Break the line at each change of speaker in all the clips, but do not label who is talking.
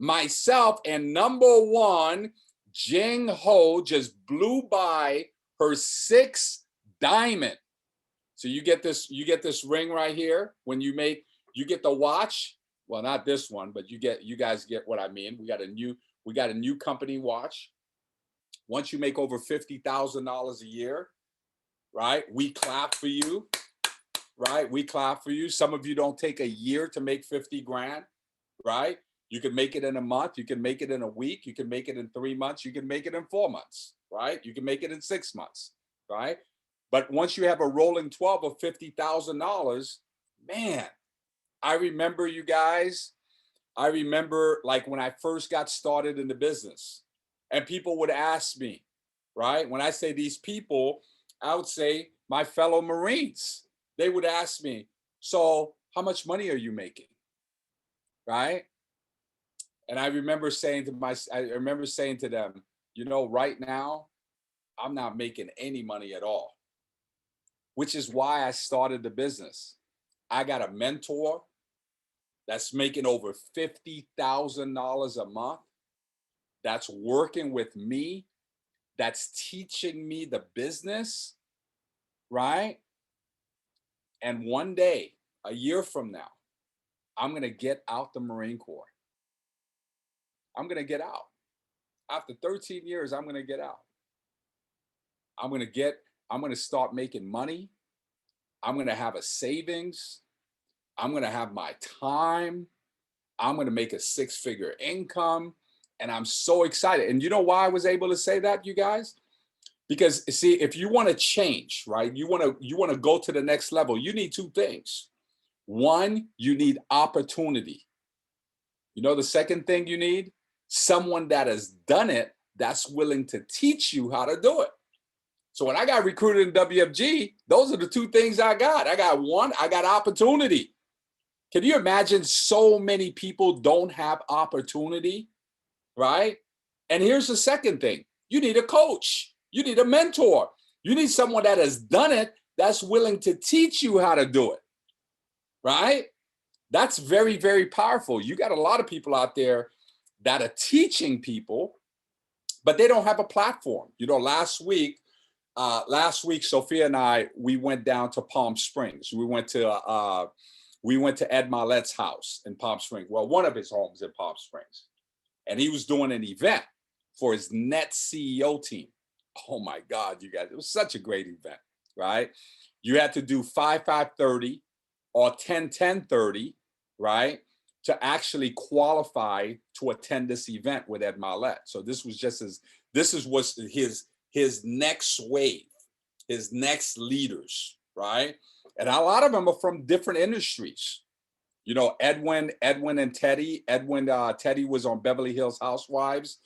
myself, and number one, Jing Ho just blew by her 6th diamond. So you get this ring right here. When you get the watch. Well, not this one, but you guys get what I mean. We got a new company watch. Once you make over $50,000 a year, right? We clap for you, right? We clap for you. Some of you don't take a year to make 50 grand, right? You can make it in a month. You can make it in a week. You can make it in 3 months. You can make it in 4 months, right? You can make it in 6 months, right? But once you have a rolling 12 of $50,000, man, I remember you guys. I remember like when I first got started in the business and people would ask me, right? When I say these people, I would say my fellow Marines. They would ask me, so how much money are you making? Right? And I remember saying to them, you know, right now, I'm not making any money at all, which is why I started the business. I got a mentor that's making over $50,000 a month, that's working with me, that's teaching me the business, right? And one day, a year from now, I'm going to get out the Marine Corps. I'm going to get out. After 13 years, I'm going to get out. I'm going to start making money. I'm going to have a savings. I'm going to have my time. I'm going to make a 6-figure income. And I'm so excited. And you know why I was able to say that, you guys? Because see, if you want to change, right? You want to go to the next level, you need 2 things. One, you need opportunity. You know the second thing you need? Someone that has done it, that's willing to teach you how to do it. So when I got recruited in WFG, those are the 2 things I got. I got opportunity. Can you imagine so many people don't have opportunity, right? And here's the second thing. You need a coach. You need a mentor. You need someone that has done it, that's willing to teach you how to do it, right? That's very, very powerful. You got a lot of people out there that are teaching people, but they don't have a platform. You know, last week, Sophia and I, we went down to Palm Springs. We went to Ed Mylett's house in Palm Springs. Well, one of his homes in Palm Springs. And he was doing an event for his Net CEO team. Oh my God, you guys, it was such a great event, right? You had to do 5-5-30 or 10-10-30, right? To actually qualify to attend this event with Ed Mylett. So this was his next wave, his next leaders, right? And a lot of them are from different industries. You know, Edwin and Teddy. Teddy was on Beverly Hills Housewives.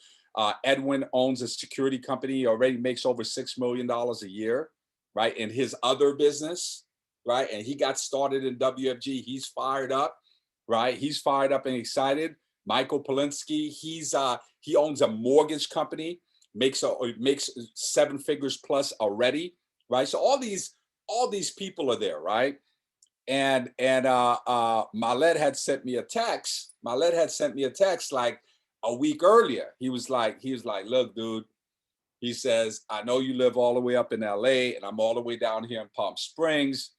Edwin owns a security company. He already makes over $6 million a year, right? In his other business, right? And he got started in WFG. He's fired up, right? He's fired up and excited. Michael Polinsky, he owns a mortgage company, makes 7 figures plus already, right? So all these people are there, right? And Mylett had sent me a text. Mylett had sent me a text like a week earlier. He was like, look, dude, he says, I know you live all the way up in LA and I'm all the way down here in Palm Springs,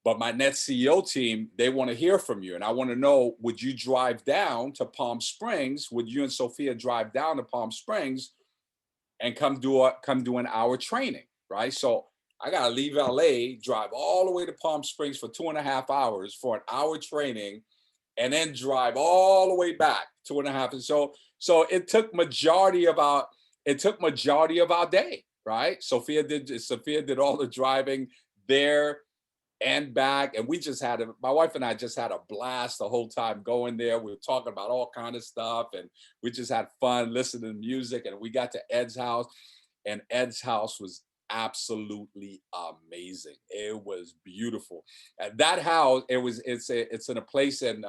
but my Net CEO team, they want to hear from you. And I want to know, would you drive down to Palm Springs? Would you and Sophia drive down to Palm Springs and come do an hour training, right? So I got to leave LA, drive all the way to Palm Springs for 2.5 hours for an hour training, and then drive all the way back 2.5. And so it took majority of our day, right? Sophia did all the driving there and back. And my wife and I just had a blast the whole time going there. We were talking about all kind of stuff and we just had fun listening to music. And we got to Ed's house, and Ed's house was absolutely amazing. It was beautiful. And that house, it's in a place in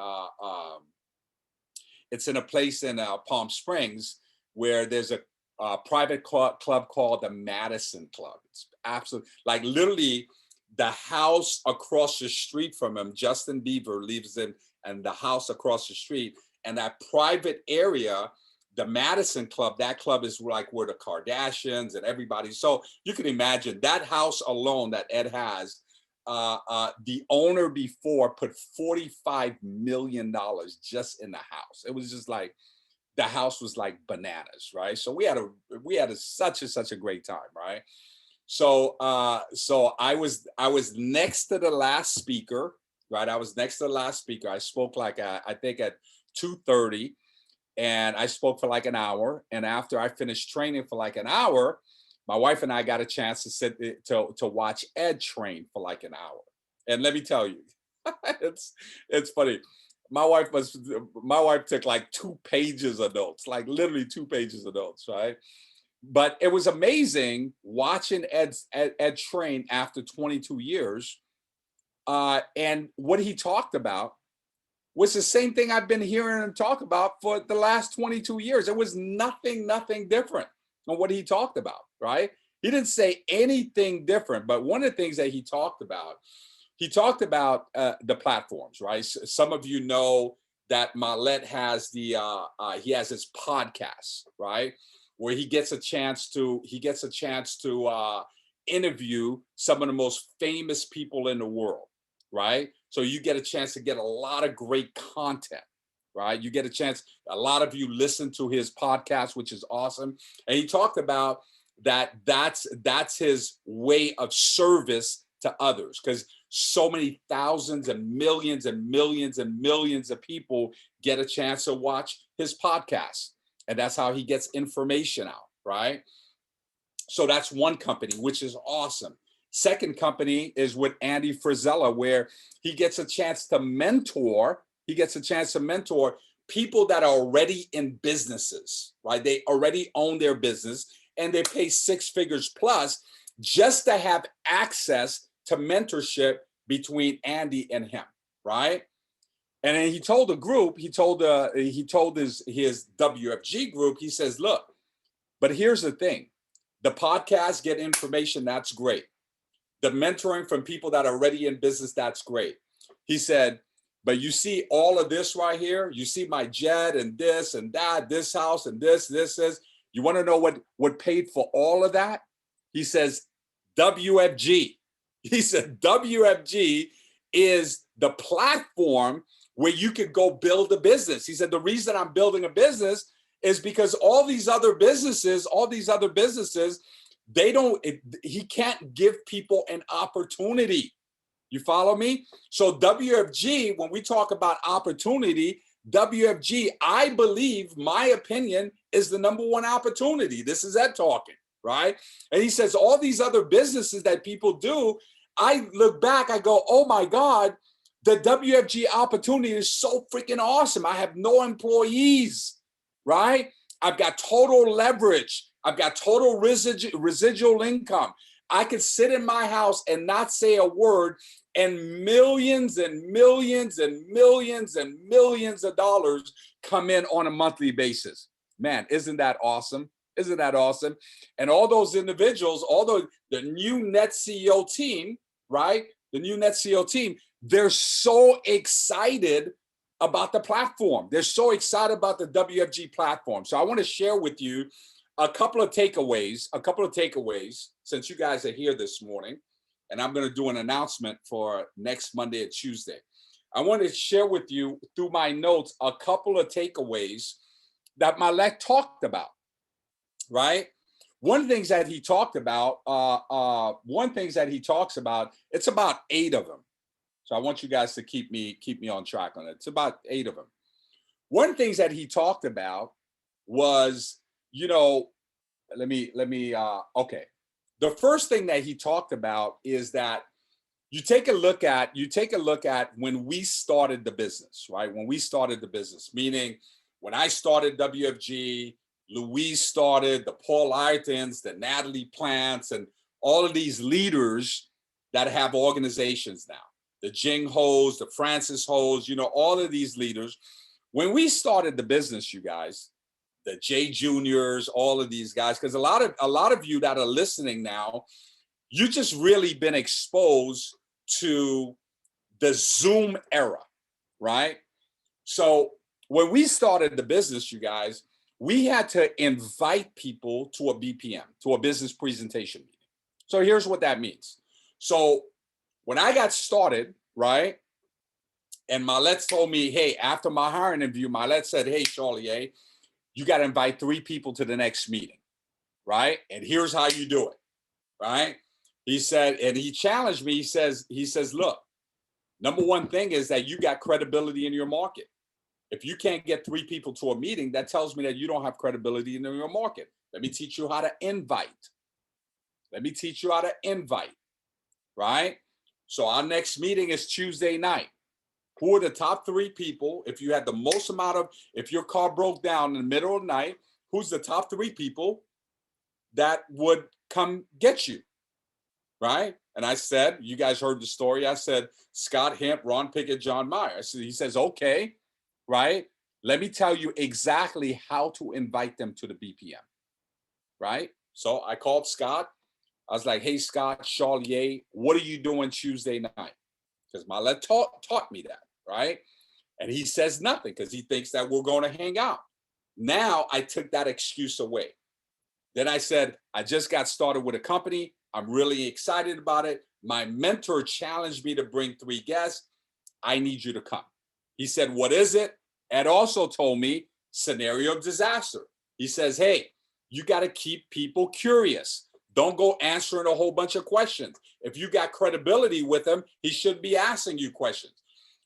Palm Springs where there's a private club called the Madison Club. It's absolutely, like, literally the house across the street from him, Justin Bieber lives in, and the house across the street, And that private area, the Madison Club, that club is like where the Kardashians and everybody. So you can imagine that house alone that Ed has, the owner before put $45 million just in the house. It was just like, the house was like bananas, right? So we had such a great time, right? So so I was next to the last speaker, right? I was next to the last speaker. I spoke like I think at 2:30, and I spoke for like an hour. And after I finished training for like an hour, my wife and I got a chance to sit to watch Ed train for like an hour. And let me tell you, it's funny. My wife took like 2 pages of notes, like literally 2 pages of notes, right? But it was amazing watching Ed train after 22 years. And what he talked about was the same thing I've been hearing him talk about for the last 22 years. It was nothing different on what he talked about, right? He didn't say anything different, but one of the things that he talked about the platforms, right? Some of you know that Mylett has he has his podcast, right? Where he gets a chance to interview some of the most famous people in the world, right? So you get a chance to get a lot of great content, right? You get a chance, a lot of you listen to his podcast, which is awesome. And he talked about that's his way of service to others, because so many thousands and millions and millions and millions of people get a chance to watch his podcast. And that's how he gets information out, right? So that's one company, which is awesome. Second company is with Andy Frisella, where he gets a chance to mentor. People that are already in businesses, right? They already own their business and they pay 6 figures plus just to have access to mentorship between Andy and him, right? And then he told the group, he told his WFG group, he says, look, but here's the thing. The podcast, get information, that's great. The mentoring from people that are already in business, that's great. He said, but you see all of this right here? You see my jet and this and that, this house and this. You want to know what paid for all of that? He says, WFG. He said, WFG is the platform where you could go build a business. He said, the reason I'm building a business is because all these other businesses, he can't give people an opportunity. You follow me? So WFG, when we talk about opportunity, WFG, I believe, my opinion, is the number one opportunity. This is Ed talking, right? And he says all these other businesses that people do, I look back, I go, oh my God, the WFG opportunity is so freaking awesome. I have no employees, right? I've got total leverage. I've got total residual income. I could sit in my house and not say a word, and millions and millions and millions and millions of dollars come in on a monthly basis. Man, isn't that awesome? Isn't that awesome? And all those individuals, the new Net CEO team, right? The new Net CEO team, they're so excited about the platform. They're so excited about the WFG platform. So I want to share with you a couple of takeaways, since you guys are here this morning, and I'm going to do an announcement for next Monday and Tuesday. I want to share with you through my notes a couple of takeaways that Mylett talked about, right? One of the things that he talked about, it's about 8 of them. So I want you guys to keep me on track on it. It's about 8 of them. One of the things that he talked about was, okay. The first thing that he talked about is that you take a look at when we started the business, right? When we started the business, meaning when I started WFG, Louise started, the Paul Ayrtons, the Natalie Plants, and all of these leaders that have organizations now, the Jing Ho's, the Francis Ho's, all of these leaders. When we started the business, you guys, the J Juniors, all of these guys, because a lot of you that are listening now, you just really been exposed to the Zoom era, right? So when we started the business, you guys, we had to invite people to a BPM, to a business presentation meeting. So here's what that means. So when I got started, right, and Mylett told me, hey, after my hiring interview, Mylett said, hey, Charlie, you got to invite 3 people to the next meeting, right? And here's how you do it, right? He said, and he challenged me. He says, look, number one thing is that you got credibility in your market. If you can't get 3 people to a meeting, that tells me that you don't have credibility in your market. Let me teach you how to invite. Let me teach you how to invite, right? So our next meeting is Tuesday night. Who are the top 3 people? If you had the most amount of, if your car broke down in the middle of the night, who's the top 3 people that would come get you, right? And I said, you guys heard the story. I said, Scott Hemp, Ron Pickett, John Mayer. He says, okay, right? Let me tell you exactly how to invite them to the BPM, right? So I called Scott. I was like, hey, Scott, Charlier, what are you doing Tuesday night? Because Mylett taught me that, right? And he says nothing because he thinks that we're going to hang out. Now I took that excuse away. Then I said, I just got started with a company. I'm really excited about it. My mentor challenged me to bring 3 guests. I need you to come. He said, what is it? Ed also told me, scenario of disaster. He says, hey, you got to keep people curious. Don't go answering a whole bunch of questions. If you got credibility with him, he should be asking you questions.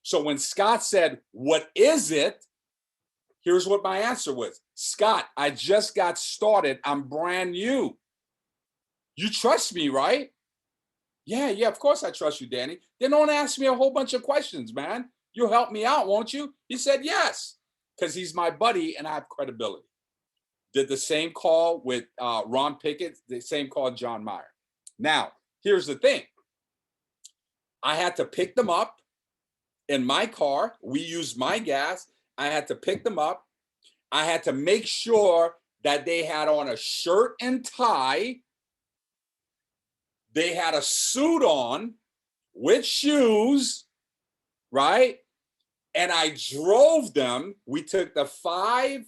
So when Scott said, what is it? Here's what my answer was. Scott, I just got started. I'm brand new. You trust me, right? Yeah, of course I trust you, Danny. Then don't ask me a whole bunch of questions, man. You'll help me out, won't you? He said, yes, because he's my buddy and I have credibility. Did the same call with Ron Pickett, the same call with John Mayer. Now, here's the thing. I had to pick them up in my car. We used my gas. I had to pick them up. I had to make sure that they had on a shirt and tie. They had a suit on with shoes, right? And I drove them. We took the 5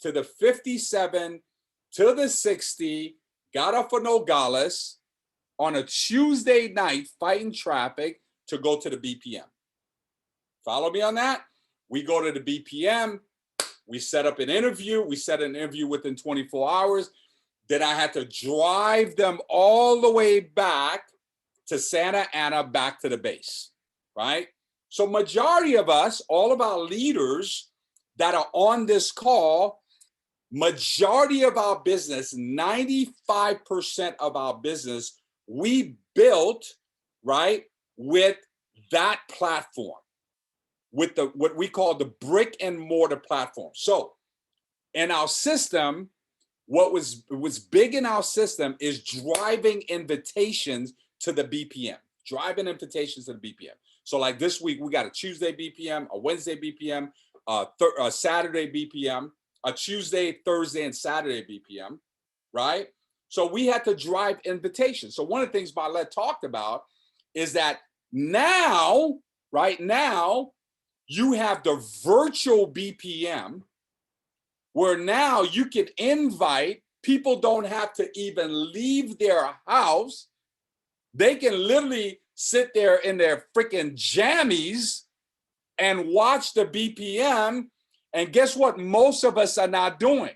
to the 57 to the 60, got off of Nogales on a Tuesday night fighting traffic to go to the BPM. Follow me on that? We go to the BPM. We set up an interview. We set an interview within 24 hours. Then I had to drive them all the way back to Santa Ana, back to the base, right? So majority of us, all of our leaders that are on this call, majority of our business, 95% of our business, we built, right, with that platform, with the what we call the brick and mortar platform. So in our system, what was big in our system is driving invitations to the BPM, driving invitations to the BPM. So like this week, we got a Tuesday BPM, a Wednesday BPM, a Saturday BPM, a Tuesday, Thursday, and Saturday BPM, right? So we had to drive invitations. So one of the things Mylett talked about is that now, right now, you have the virtual BPM where now you can invite, people don't have to even leave their house. They can literally sit there in their freaking jammies and watch the BPM. And guess what? Most of us are not doing.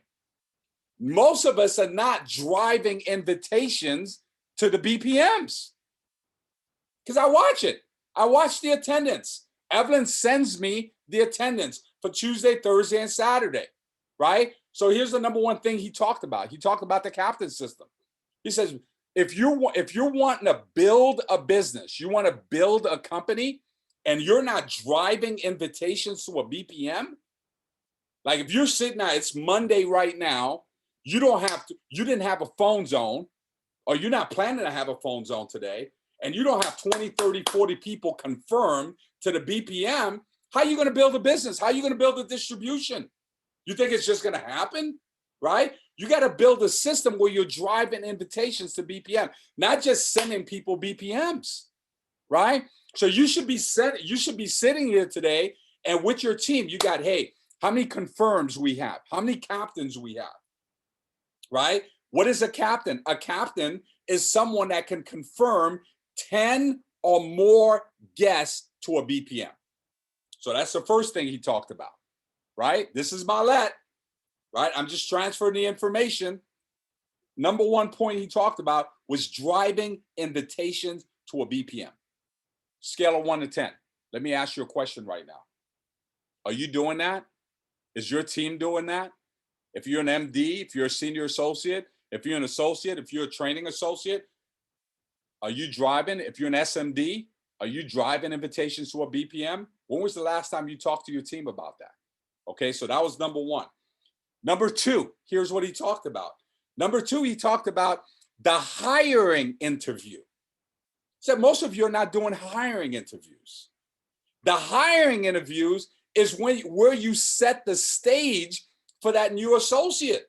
Most of us are not driving invitations to the BPMs. Because I watch it. I watch the attendance. Evelyn sends me the attendance for Tuesday, Thursday, and Saturday, right? So here's the number one thing he talked about. He talked about the captain system. He says, if you're wanting to build a business, you want to build a company, and you're not driving invitations to a BPM, like if you're sitting out, it's Monday right now, you didn't have a phone zone, or you're not planning to have a phone zone today, and you don't have 20, 30, 40 people confirmed to the BPM, how are you going to build a business? How are you going to build a distribution? You think it's just going to happen, right? You got to build a system where you're driving invitations to BPM, not just sending people BPMs, right? So you should be sitting here today, and with your team, you got, hey, how many confirms we have, how many captains we have, right? What is a captain? A captain is someone that can confirm 10 or more guests to a BPM. So that's the first thing he talked about, right? This is Mylett, right? I'm just transferring the information. Number one point he talked about was driving invitations to a BPM. Scale of 1 to 10. Let me ask you a question right now. Are you doing that? Is your team doing that? If you're an MD, if you're a senior associate, if you're an associate, if you're a training associate, are you driving? If you're an SMD, are you driving invitations to a BPM? When was the last time you talked to your team about that? Okay, so that was number one. Number two, here's what he talked about. Number two, he talked about the hiring interview. He said most of you are not doing hiring interviews. The hiring interviews is where you set the stage for that new associate.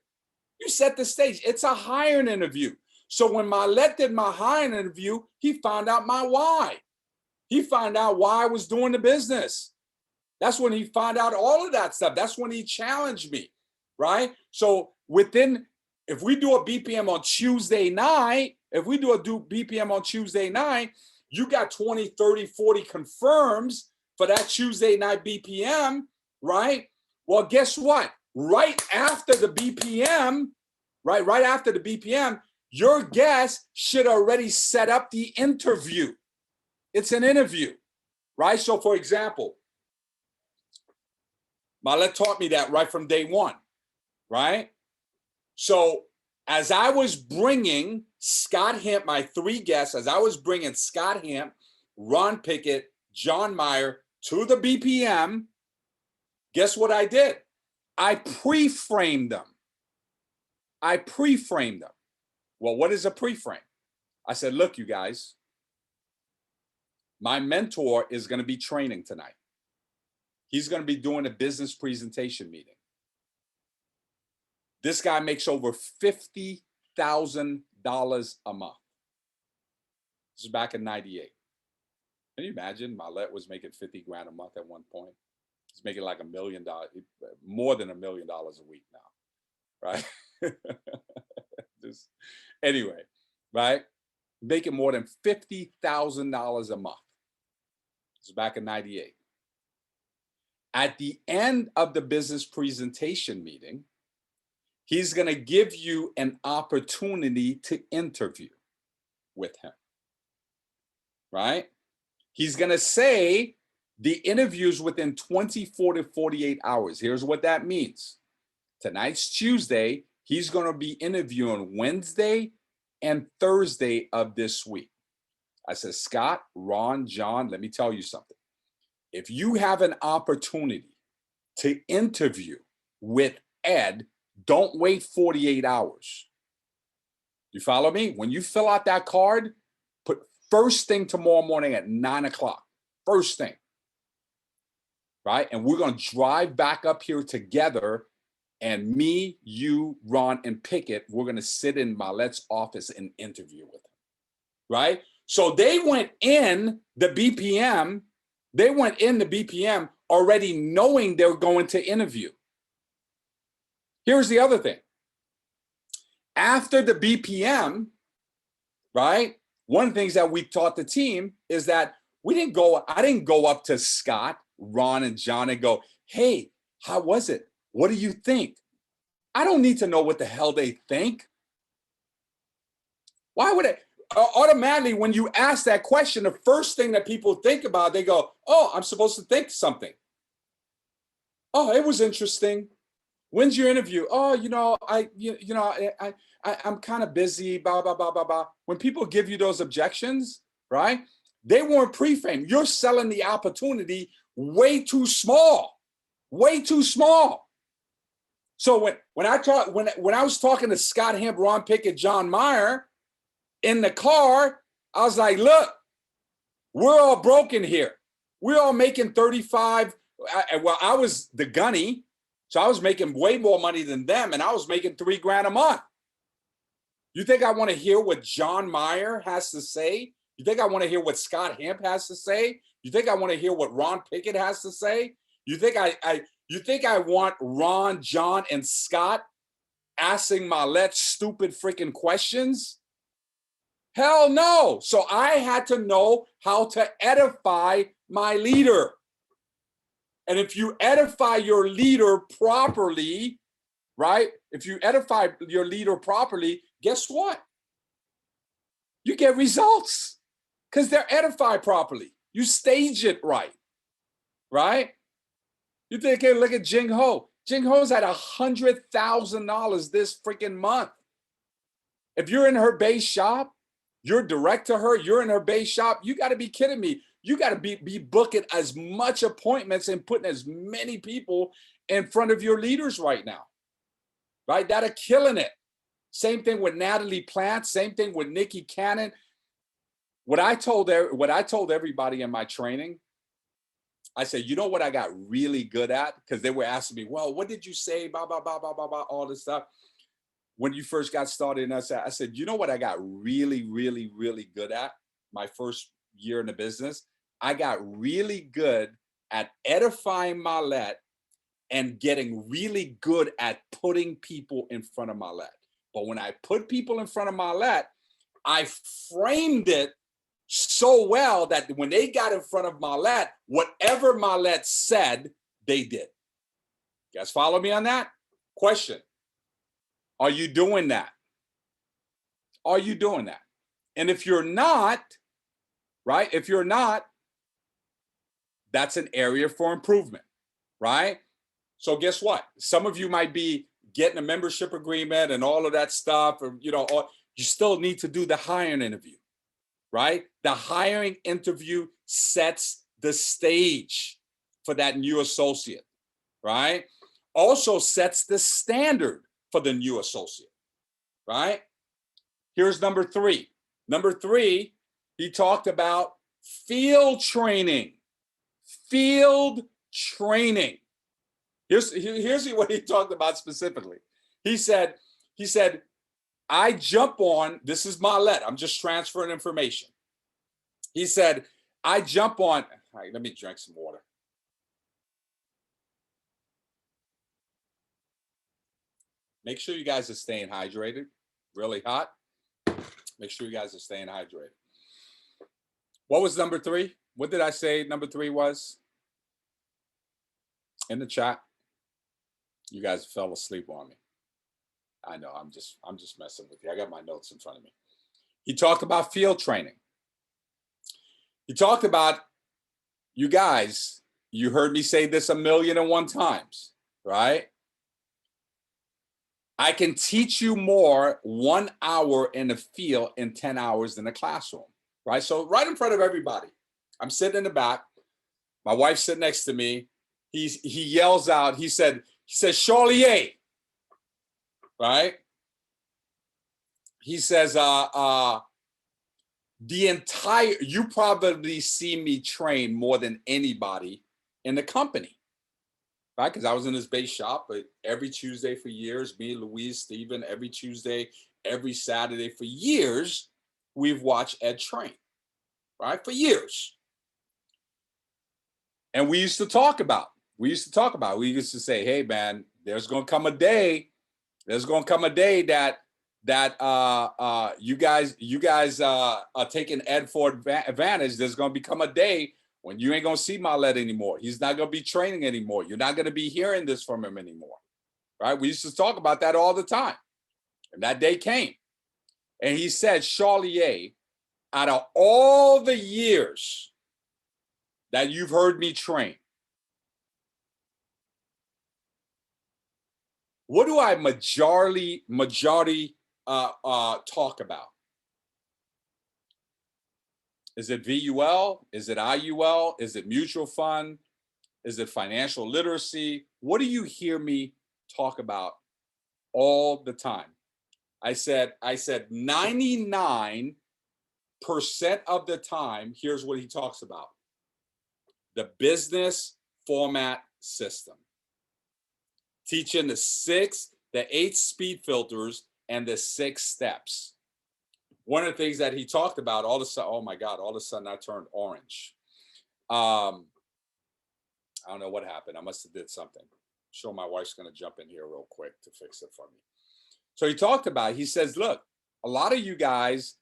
You set the stage. It's a hiring interview. So when Mylett did my hiring interview, he found out my why. He found out why I was doing the business. That's when he found out all of that stuff. That's when he challenged me, right? So if we do a BPM on Tuesday night, BPM on Tuesday night, you got 20, 30, 40 confirms for that Tuesday night BPM, right? Well, guess what? Right after the BPM, your guest should already set up the interview. It's an interview, right? So for example, Mylett taught me that right from day one, right? So as I was bringing Scott Hemp, my three guests, as I was bringing Scott Hemp, Ron Pickett, John Mayer to the BPM, guess what I did? I pre-framed them. Well, what is a pre-frame? I said, look, you guys, my mentor is going to be training tonight. He's going to be doing a business presentation meeting. This guy makes over $50,000 a month. This is back in '98. Can you imagine? Mylett was making 50 grand a month at one point. He's making like $1 million, more than $1 million a week now, right? Anyway, right? Making more than $50,000 a month. This is back in '98. At the end of the business presentation meeting, he's going to give you an opportunity to interview with him, right? He's going to say the interview's within 24 to 48 hours. Here's what that means. Tonight's Tuesday. He's going to be interviewing Wednesday and Thursday of this week. I said, Scott, Ron, John, let me tell you something. If you have an opportunity to interview with Ed, don't wait 48 hours. You follow me? When you fill out that card, put first thing tomorrow morning at 9 o'clock. First thing. Right? And we're going to drive back up here together. And me, you, Ron, and Pickett, we're going to sit in Mylett's office and interview with him. Right? So they went in the BPM. They went in the BPM already knowing they were going to interview. Here's the other thing. After the BPM, right? One of the things that we taught the team is that I didn't go up to Scott, Ron, and John and go, hey, how was it? What do you think? I don't need to know what the hell they think. Why would I? Automatically, when you ask that question, the first thing that people think about, they go, oh, I'm supposed to think something. Oh, it was interesting. When's your interview? Oh, I'm kind of busy, blah, blah, blah, blah, blah. When people give you those objections, right? They weren't pre-framed. You're selling the opportunity way too small, way too small. So when I was talking to Scott Hemp, Ron Pickett, John Mayer in the car, I was like, look, we're all broken here. We're all making 35. I was the gunny. So I was making way more money than them, and I was making $3 grand a month. You think I want to hear what John Mayer has to say? You think I want to hear what Scott Hemp has to say? You think I want to hear what Ron Pickett has to say? You think You think I want Ron, John, and Scott asking Mylett stupid freaking questions? Hell no. So I had to know how to edify my leader. And if you edify your leader properly, right? If you edify your leader properly, guess what? You get results because they're edified properly. You stage it right, right? You think, hey, look at Jing Ho. Jing Ho's at $100,000 this freaking month. If you're in her base shop, you're direct to her, you're in her base shop, you got to be kidding me. You got to be booking as much appointments and putting as many people in front of your leaders right now, right? That are killing it. Same thing with Natalie Plant. Same thing with Nikki Cannon. What I told everybody in my training, I said, you know what I got really good at? Because they were asking me, well, what did you say? Blah, blah, blah, blah, blah, blah, all this stuff. When you first got started, and I said, you know what I got really, really, really good at my first year in the business? I got really good at edifying Mylett and getting really good at putting people in front of Mylett. But when I put people in front of Mylett, I framed it so well that when they got in front of Mylett, whatever Mylett said, they did. You guys follow me on that? Question. Are you doing that? Are you doing that? And if you're not, right? If you're not, that's an area for improvement, right? So guess what? Some of you might be getting a membership agreement and all of that stuff, or, you know, or you still need to do the hiring interview, right? The hiring interview sets the stage for that new associate, right? Also sets the standard for the new associate, right? Here's number 3. Number 3, he talked about field training. Field training. Here's what he talked about specifically. He said, I jump on, this is Mylett, I'm just transferring information. He said, I jump on, all right, let me drink some water. Make sure you guys are staying hydrated. Really hot. Make sure you guys are staying hydrated. What was number 3? What did I say number 3 was? In the chat. You guys fell asleep on me. I know, I'm just messing with you. I got my notes in front of me. He talked about field training. He talked about, you guys, you heard me say this 1,000,001 times, right? I can teach you more 1 hour in the field in 10 hours in the classroom, right? So right in front of everybody, I'm sitting in the back. My wife's sitting next to me. He yells out, he says, Charlier, right? He says, you probably see me train more than anybody in the company, right? Because I was in this base shop, but every Tuesday for years, me, Louise, Steven, every Tuesday, every Saturday for years, we've watched Ed train, right? For years. And we used to talk about, we used to say, hey man, there's going to come a day that you guys are taking Ed for advantage. There's going to become a day when you ain't going to see Mylett anymore. He's not going to be training anymore. You're not going to be hearing this from him anymore, right? We used to talk about that all the time. And that day came. And he said, Charlier, out of all the years that you've heard me train, what do I majority talk about? Is it VUL? Is it IUL? Is it mutual fund? Is it financial literacy? What do you hear me talk about all the time? I said 99% of the time, here's what he talks about. The business format system. Teaching the 8 speed filters and the 6 steps. One of the things that he talked about, all of a sudden, oh my God, all of a sudden I turned orange. I don't know what happened. I must have did something. sure my wife's going to jump in here real quick to fix it for me. So he talked about, he says, look, a lot of you guys,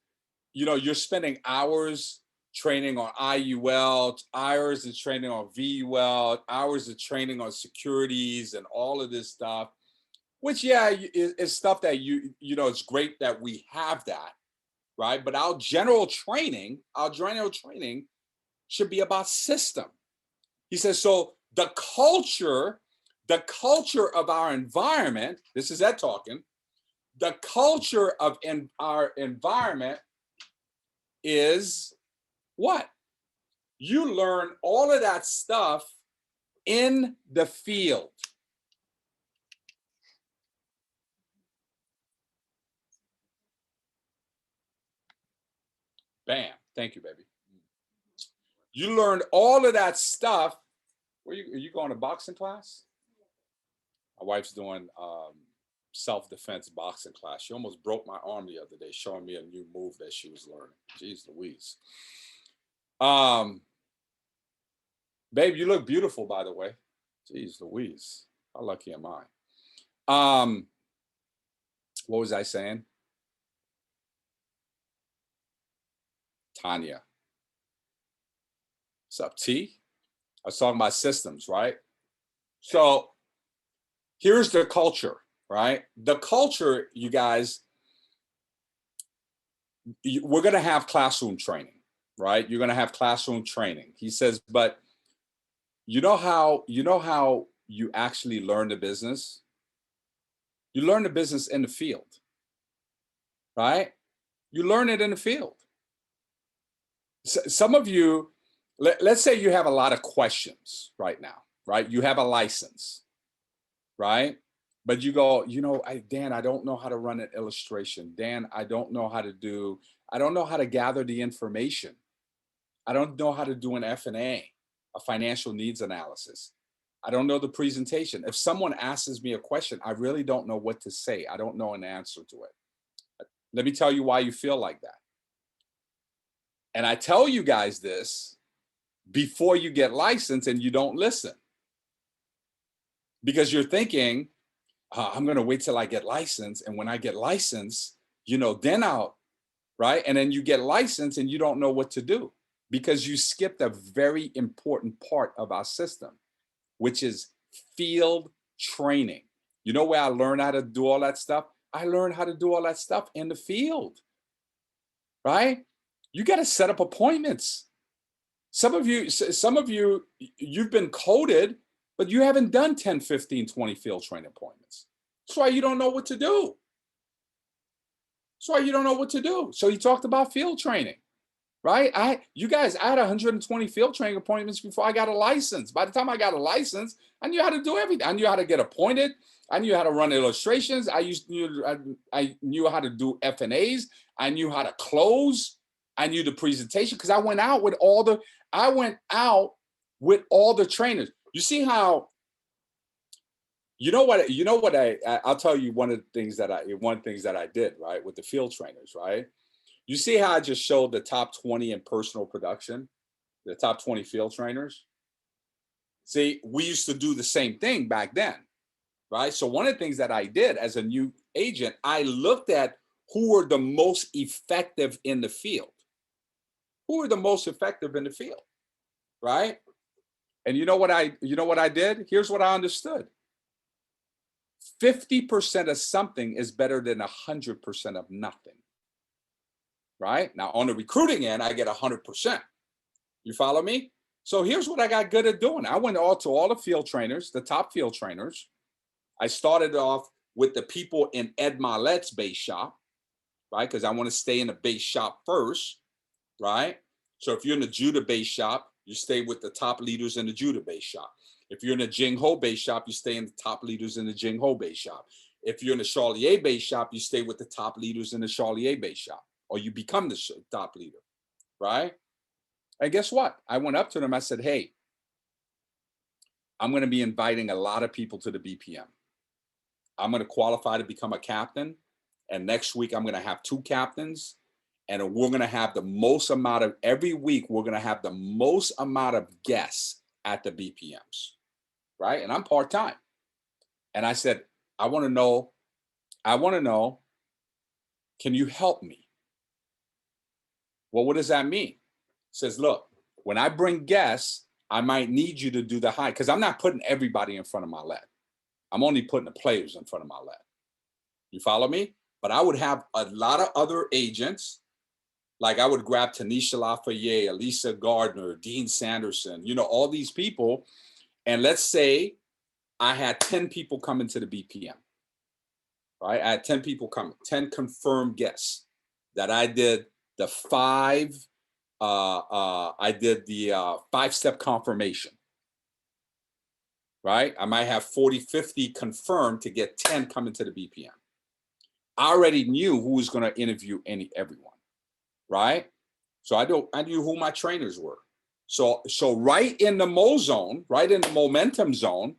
you know, you're spending hours training on IUL, hours of training on VUL, hours of training on securities and all of this stuff, which, yeah, is stuff that you know, it's great that we have that, right? But our general training should be about system. He says, so the culture of our environment, this is Ed talking, the culture of our environment is what? You learn all of that stuff in the field. Bam. Thank you, baby. You learned all of that stuff. Are you going to boxing class? My wife's doing self-defense boxing class. She almost broke my arm the other day showing me a new move that she was learning. Jeez Louise. Babe, you look beautiful, by the way. Jeez Louise. How lucky am I? What was I saying? Tanya. What's up, T? I was talking about systems, right? So here's the culture, right? The culture, you guys, we're going to have classroom training, right? You're going to have classroom training. He says, but you know how you actually learn the business? You learn the business in the field, right? You learn it in the field. Some of you, let's say you have a lot of questions right now, right? You have a license, right? But you go, you know, Dan, I don't know how to run an illustration. Dan, I don't know how to gather the information. I don't know how to do an F&A, a financial needs analysis. I don't know the presentation. If someone asks me a question, I really don't know what to say. I don't know an answer to it. Let me tell you why you feel like that. And I tell you guys this before you get licensed and you don't listen. Because you're thinking, I'm going to wait till I get licensed. And when I get licensed, you know, then I'll, right? And then you get licensed and you don't know what to do because you skipped a very important part of our system, which is field training. You know where I learned how to do all that stuff? I learned how to do all that stuff in the field, right? You got to set up appointments. Some of you, you've been coded, but you haven't done 10, 15, 20 field training appointments. That's why you don't know what to do. So he talked about field training, right? You guys, I had 120 field training appointments before I got a license. By the time I got a license, I knew how to do everything. I knew how to get appointed. I knew how to run illustrations. I knew how to do F&As. I knew how to close. I knew the presentation because I went out with all the trainers. You see how, I'll tell you one of the things that I did, right, with the field trainers, right? You see how I just showed the top 20 in personal production, the top 20 field trainers? See, we used to do the same thing back then, right? So one of the things that I did as a new agent, I looked at who were the most effective in the field. Who are the most effective in the field, right? And you know what I did? Here's what I understood. 50% of something is better than 100% of nothing, right? Now on the recruiting end, I get 100%. You follow me? So here's what I got good at doing. I went to all the field trainers, the top field trainers. I started off with the people in Ed Mylett's base shop, right? Because I want to stay in the base shop first, right? So if you're in the Judah base shop, you stay with the top leaders in the Judah base shop. If you're in the Jing Ho base shop, you stay in the top leaders in the Jing Ho base shop. If you're in the Charlier base shop, you stay with the top leaders in the Charlier base shop, or you become the top leader, right? And guess what? I went up to them. I said, hey, I'm going to be inviting a lot of people to the BPM. I'm going to qualify to become a captain. And next week, I'm going to have 2 captains. And we're going to have the most amount of, every week, we're going to have the most amount of guests at the BPMs, right? And I'm part-time. And I said, I want to know, can you help me? Well, what does that mean? Says, look, when I bring guests, I might need you to do the high, because I'm not putting everybody in front of Mylett. I'm only putting the players in front of Mylett. You follow me? But I would have a lot of other agents. Like I would grab Tanisha Lafayette, Elisa Gardner, Dean Sanderson, all these people. And let's say I had 10 people coming to the BPM, right? I had 10 people coming, 10 confirmed guests that I did the five-step confirmation, right? I might have 40, 50 confirmed to get 10 coming to the BPM. I already knew who was going to interview everyone, right? So I knew who my trainers were. So right in the mo zone, right in the momentum zone,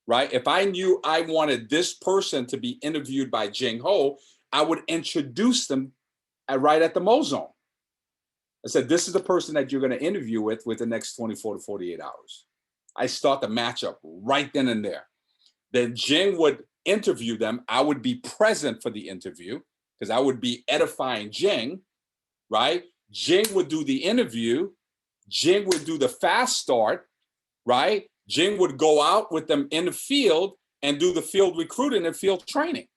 right? If I knew I wanted this person to be interviewed by Jing Ho, I would introduce them right at the mo zone. I said, this is the person that you're going to interview with the next 24 to 48 hours. I start the matchup right then and there. Then Jing would interview them. I would be present for the interview because I would be edifying Jing, right? Jing would do the interview. Jing would do the fast start, right? Jing would go out with them in the field and do the field recruiting and field training.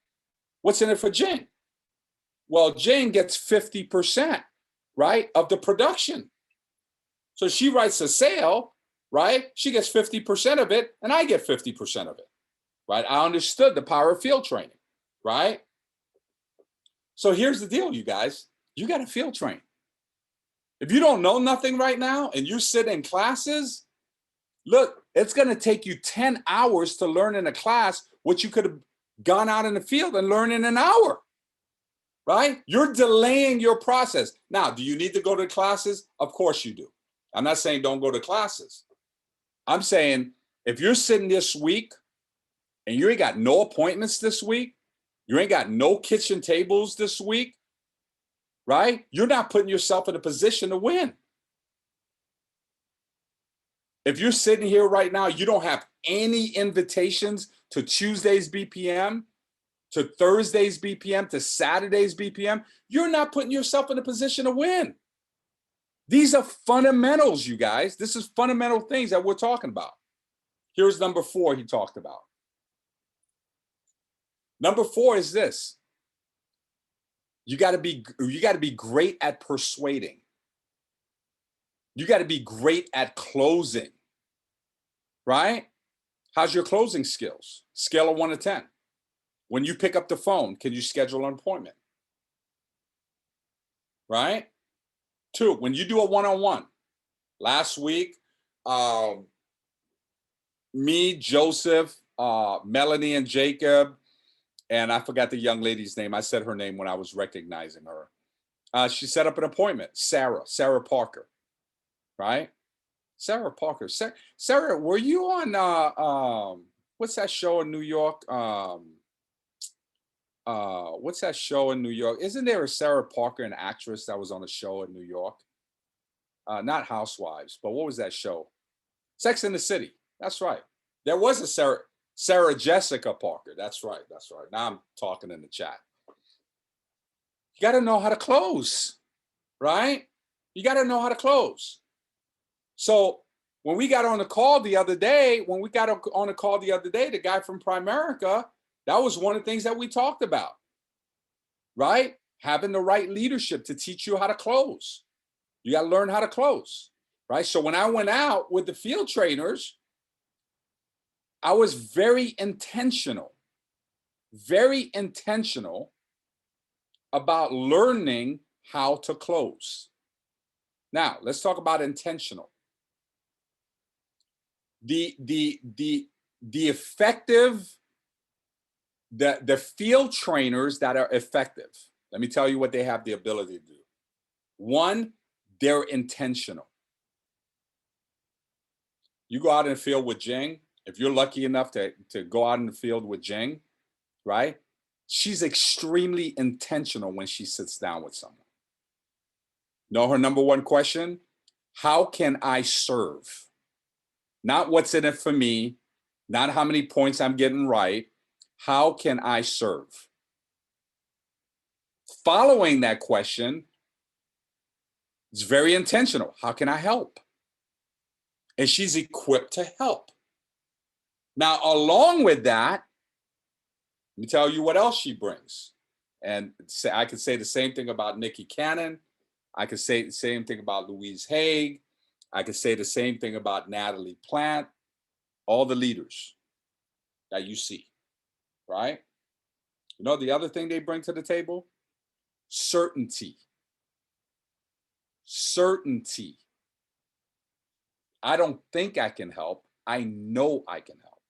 What's in it for Jing? Well, Jing gets 50%, right, of the production. So she writes a sale, right? She gets 50% of it, and I get 50% of it, right? I understood the power of field training, right? So here's the deal, you guys. You got to field train. If you don't know nothing right now and you sit in classes, look, it's going to take you 10 hours to learn in a class what you could have gone out in the field and learned in an hour, right? You're delaying your process. Now, do you need to go to classes? Of course you do. I'm not saying don't go to classes. I'm saying if you're sitting this week and you ain't got no appointments this week, you ain't got no kitchen tables this week, right? You're not putting yourself in a position to win. If you're sitting here right now, you don't have any invitations to Tuesday's BPM, to Thursday's BPM, to Saturday's BPM, you're not putting yourself in a position to win. These are fundamentals, you guys. This is fundamental things that we're talking about. Here's number 4 he talked about. Number 4 is this. You got to be great at persuading. You got to be great at closing, right? How's your closing skills? Scale of 1 to 10. When you pick up the phone, can you schedule an appointment? Right? 2, when you do a one-on-one. Last week, me, Joseph, Melanie, and Jacob, and I forgot the young lady's name. I said her name when I was recognizing her. She set up an appointment. Sarah Parker, right? Sarah Parker. Sarah, were you on what's that show in New York? What's that show in New York? Isn't there a Sarah Parker, an actress that was on a show in New York? Not Housewives, but what was that show? Sex and the City. That's right. There was a Sarah Jessica Parker. That's right. Now I'm talking in the chat. You got to know how to close, right? You got to know how to close. So when we got on the call the other day, the guy from Primerica, that was one of the things that we talked about, right? Having the right leadership to teach you how to close. You got to learn how to close, right? So when I went out with the field trainers, I was very intentional about learning how to close. Now, let's talk about intentional. The field trainers that are effective, let me tell you what they have the ability to do. 1, they're intentional. You go out in the field with Jing, if you're lucky enough to go out in the field with Jing, right? She's extremely intentional when she sits down with someone. Know her number 1 question? How can I serve? Not what's in it for me, not how many points I'm getting right, how can I serve? Following that question, it's very intentional. How can I help? And she's equipped to help. Now, along with that, let me tell you what else she brings. And I could say the same thing about Nikki Cannon. I could say the same thing about Louise Haig. I could say the same thing about Natalie Plant, all the leaders that you see, right? You know, the other thing they bring to the table? Certainty. Certainty. I don't think I can help. I know I can help.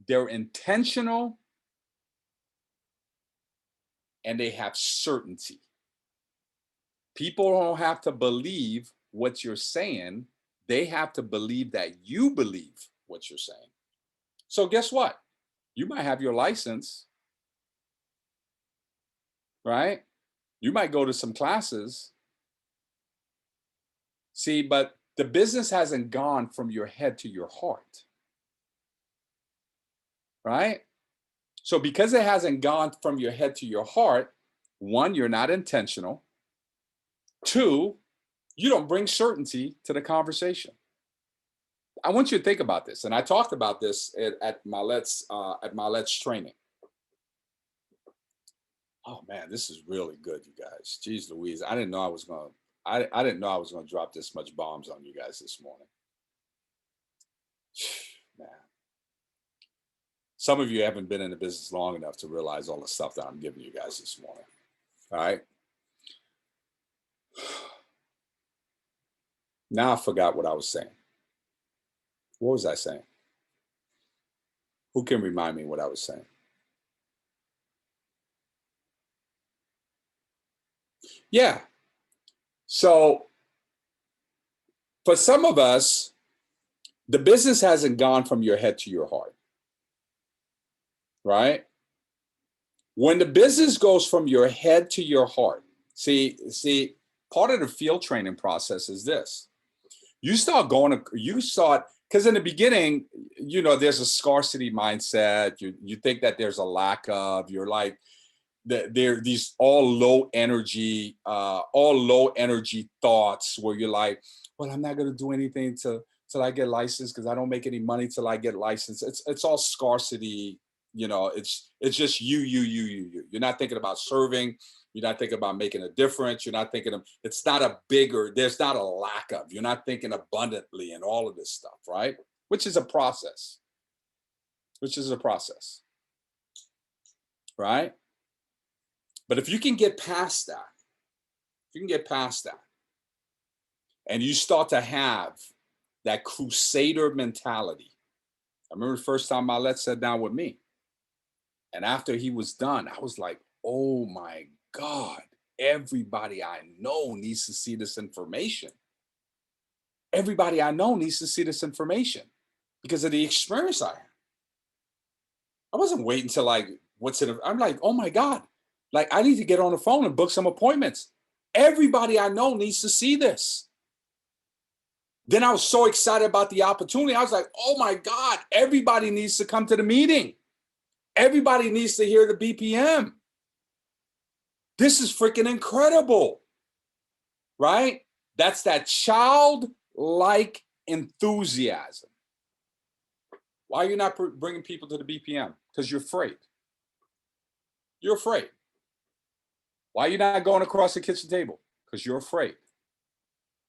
They're intentional and they have certainty. People don't have to believe what you're saying. They have to believe that you believe what you're saying. So guess what? You might have your license, right? You might go to some classes. See, but the business hasn't gone from your head to your heart, right? So because it hasn't gone from your head to your heart, one, you're not intentional. Two, you don't bring certainty to the conversation. I want you to think about this, and I talked about this at Mylett's training. Oh man, this is really good, you guys. Jeez Louise, I didn't know I was gonna drop this much bombs on you guys this morning. Man, some of you haven't been in the business long enough to realize all the stuff that I'm giving you guys this morning. All right. Now I forgot what I was saying. What was I saying? Who can remind me what I was saying? Yeah. So for some of us, the business hasn't gone from your head to your heart, right? When the business goes from your head to your heart, see, part of the field training process is this. You start, because in the beginning, you know, there's a scarcity mindset. You think that there's a lack of, you're like, there are these all low energy thoughts where you're like, well, I'm not going to do anything till I get licensed because I don't make any money till I get licensed. It's all scarcity. You know, it's just you. You're not thinking about serving. You're not thinking about making a difference. You're not thinking of, it's not a bigger, there's not a lack of, you're not thinking abundantly and all of this stuff, right? Which is a process, right? But if you can get past that, and you start to have that crusader mentality. I remember the first time Mylett sat down with me. And after he was done, I was like, oh my God, everybody I know needs to see this information. Everybody I know needs to see this information because of the experience I had. I wasn't waiting till like, I'm like, oh my God, like I need to get on the phone and book some appointments. Everybody I know needs to see this. Then I was so excited about the opportunity. I was like, oh my God, everybody needs to come to the meeting. Everybody needs to hear the BPM. This is freaking incredible, right? That's that childlike enthusiasm. Why are you not bringing people to the BPM? Because you're afraid. You're afraid. Why are you not going across the kitchen table? Because you're afraid.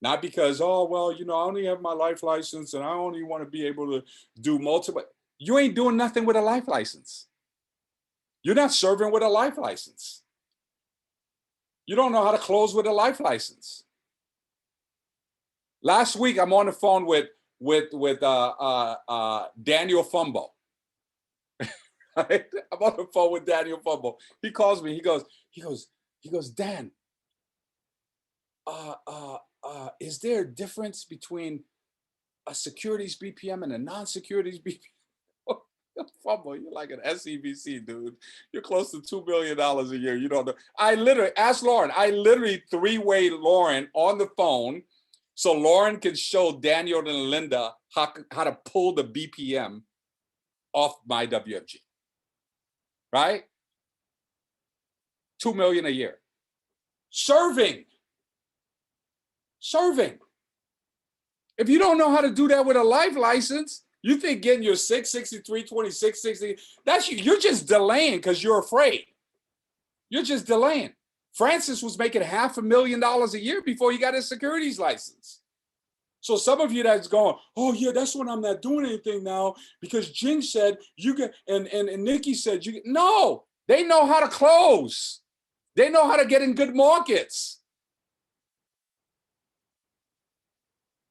Not because, oh, well, you know, I only have my life license and I only want to be able to do multiple. You ain't doing nothing with a life license. You're not serving with a life license. You don't know how to close with a life license. Last week, I'm on the phone with Daniel Fumbo. Right? I'm on the phone with Daniel Fumbo. He calls me. He goes, Dan, is there a difference between a securities BPM and a non-securities BPM? Fumble, you're like an SEBC, dude. You're close to $2 billion a year. You don't know. I literally asked Lauren. I literally three-way Lauren on the phone so Lauren can show Daniel and Linda how to pull the BPM off my WFG, right? $2 million a year. Serving. If you don't know how to do that with a life license, you think getting your 663, 2660, you're just delaying because you're afraid. You're just delaying. Francis was making $500,000 a year before he got his securities license. So some of you that's going, oh yeah, that's when I'm not doing anything now because Jing said you get, and Nikki said you get. No, they know how to close. They know how to get in good markets.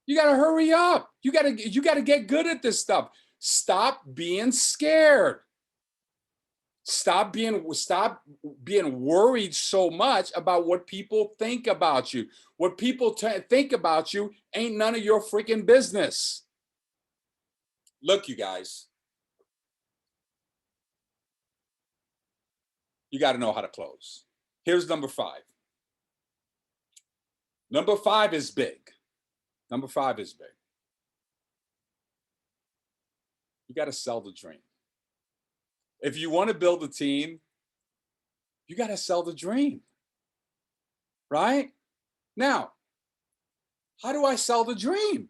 You got to hurry up. You got to get good at this stuff. Stop being scared. Stop being worried so much about what people think about you. What people think about you ain't none of your freaking business. Look, you guys, you got to know how to close. Here's number 5. Number 5 is big. Number 5 is big. You got to sell the dream. If you want to build a team, you got to sell the dream. Right? Now, how do I sell the dream?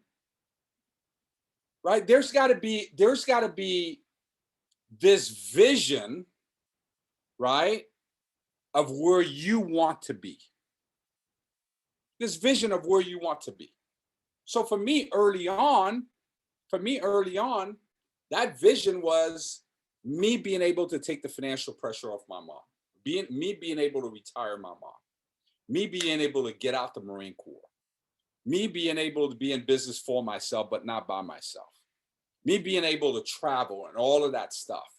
Right? There's got to be this vision, right, of where you want to be. This vision of where you want to be. So for me early on, that vision was me being able to take the financial pressure off my mom, me being able to retire my mom, me being able to get out the Marine Corps, me being able to be in business for myself, but not by myself, me being able to travel and all of that stuff,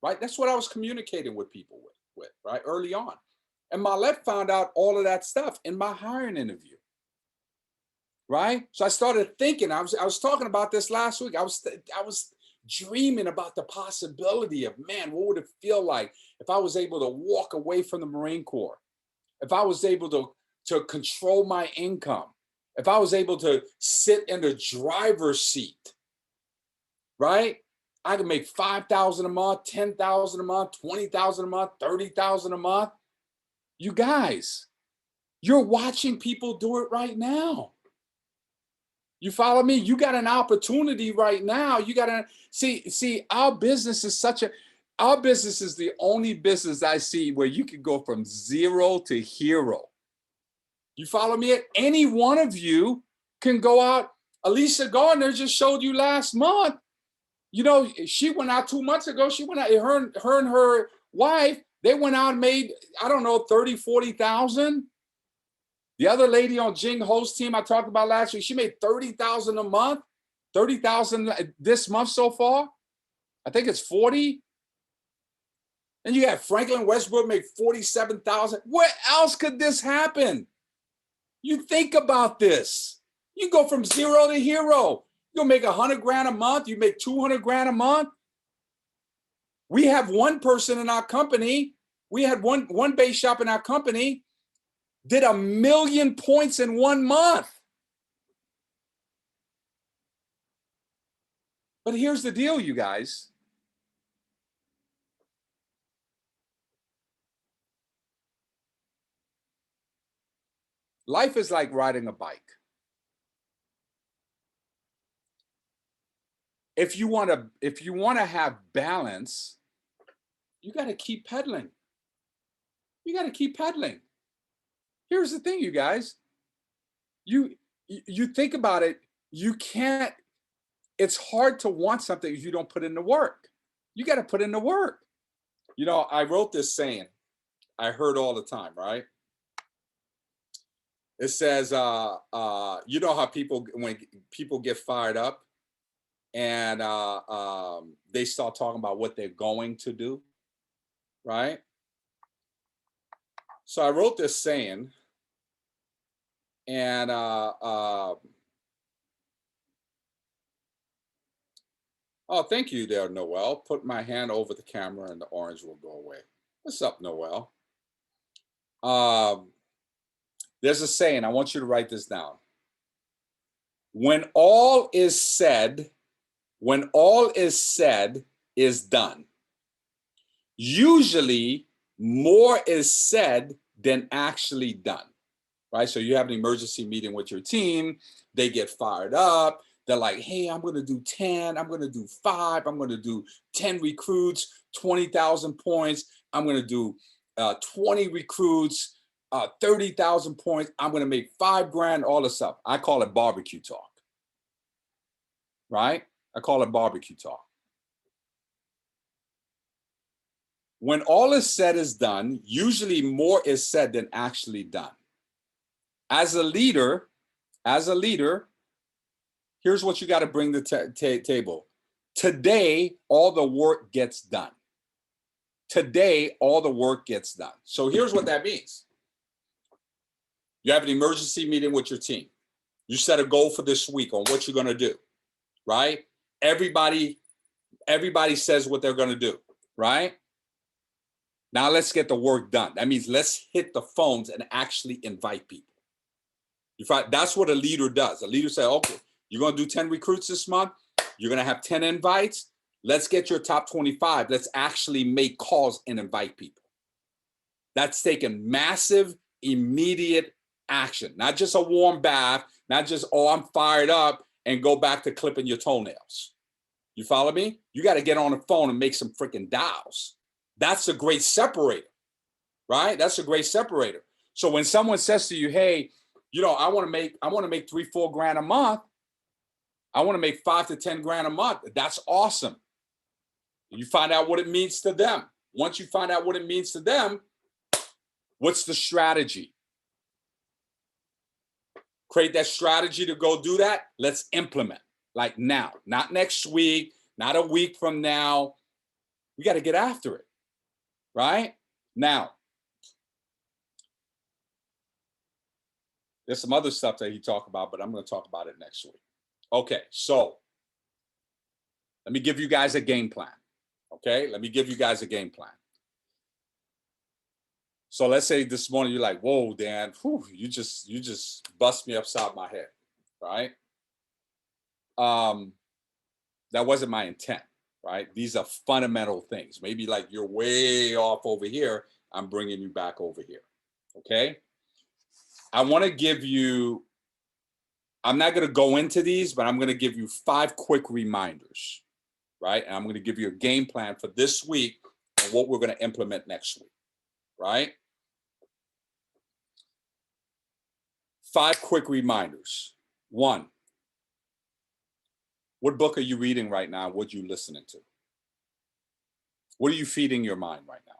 right? That's what I was communicating with people with right, early on. And Mylett found out all of that stuff in my hiring interview, right? So I started thinking, I was talking about this last week. I was dreaming about the possibility of, man, what would it feel like if I was able to walk away from the Marine Corps? If I was able to control my income? If I was able to sit in the driver's seat, right? I could make $5,000 a month, $10,000 a month, $20,000 a month, $30,000 a month. You guys, you're watching people do it right now. You follow me? You got an opportunity right now. You got to see, our business is the only business I see where you can go from 0 to hero. You follow me? Any one of you can go out. Alicia Gardner just showed you last month. You know, she went out 2 months ago. She went out, her and her wife, they went out and made, I don't know, 30, 40,000. The other lady on Jing Ho's team I talked about last week, she made 30,000 a month, 30,000 this month so far. I think it's 40. And you got Franklin Westbrook make 47,000. Where else could this happen? You think about this. You go from 0 to hero. You'll make $100,000 a month. You make $200,000 a month. We have one person in our company. We had one base shop in our company did 1 million points in 1 month. But here's the deal, you guys. Life is like riding a bike. If you want to have balance, you got to keep pedaling. You got to keep pedaling. Here's the thing, you guys. You think about it, you can't, it's hard to want something if you don't put in the work. You got to put in the work. You know, I wrote this saying I heard all the time, right? It says, you know how when people get fired up and they start talking about what they're going to do, right? So I wrote this saying, and oh, thank you there, Noel. Put my hand over the camera and the orange will go away. What's up, Noel? There's a saying, I want you to write this down. When all is said, is done. Usually more is said than actually done, right? So you have an emergency meeting with your team, they get fired up. They're like, hey, I'm going to do 10, I'm going to do 5, I'm going to do 10 recruits, 20,000 points. I'm going to do 20 recruits, 30,000 points. I'm going to make $5,000, all this stuff. I call it barbecue talk, right? I call it barbecue talk. When all is said is done, usually more is said than actually done. As a leader, here's what you got to bring to the table. Today, all the work gets done. Today, all the work gets done. So here's what that means. You have an emergency meeting with your team. You set a goal for this week on what you're going to do, right? Everybody says what they're going to do, right? Now let's get the work done. That means let's hit the phones and actually invite people. That's what a leader does. A leader says, okay, you're going to do 10 recruits this month. You're going to have 10 invites. Let's get your top 25. Let's actually make calls and invite people. That's taking massive, immediate action, not just a warm bath, not just, oh, I'm fired up and go back to clipping your toenails. You follow me? You got to get on the phone and make some freaking dials. That's a great separator, right? That's a great separator. So when someone says to you, hey, you know, I want to make $3-4 grand a month. I want to make $5 to $10 grand a month. That's awesome. You find out what it means to them. Once you find out what it means to them, what's the strategy? Create that strategy to go do that. Let's implement like now, not next week, not a week from now. We got to get after it, right? Now, there's some other stuff that he talked about, but I'm going to talk about it next week. Okay, so let me give you guys a game plan. Okay, let me give you guys a game plan. So let's say this morning you're like, whoa, Dan, whew, you just bust me upside my head, right? That wasn't my intent, right? These are fundamental things. Maybe like you're way off over here. I'm bringing you back over here, okay? I want to give you, I'm not going to go into these, but I'm going to give you 5 quick reminders, right? And I'm going to give you a game plan for this week and what we're going to implement next week, right? 5 quick reminders. 1, what book are you reading right now? What are you listening to? What are you feeding your mind right now?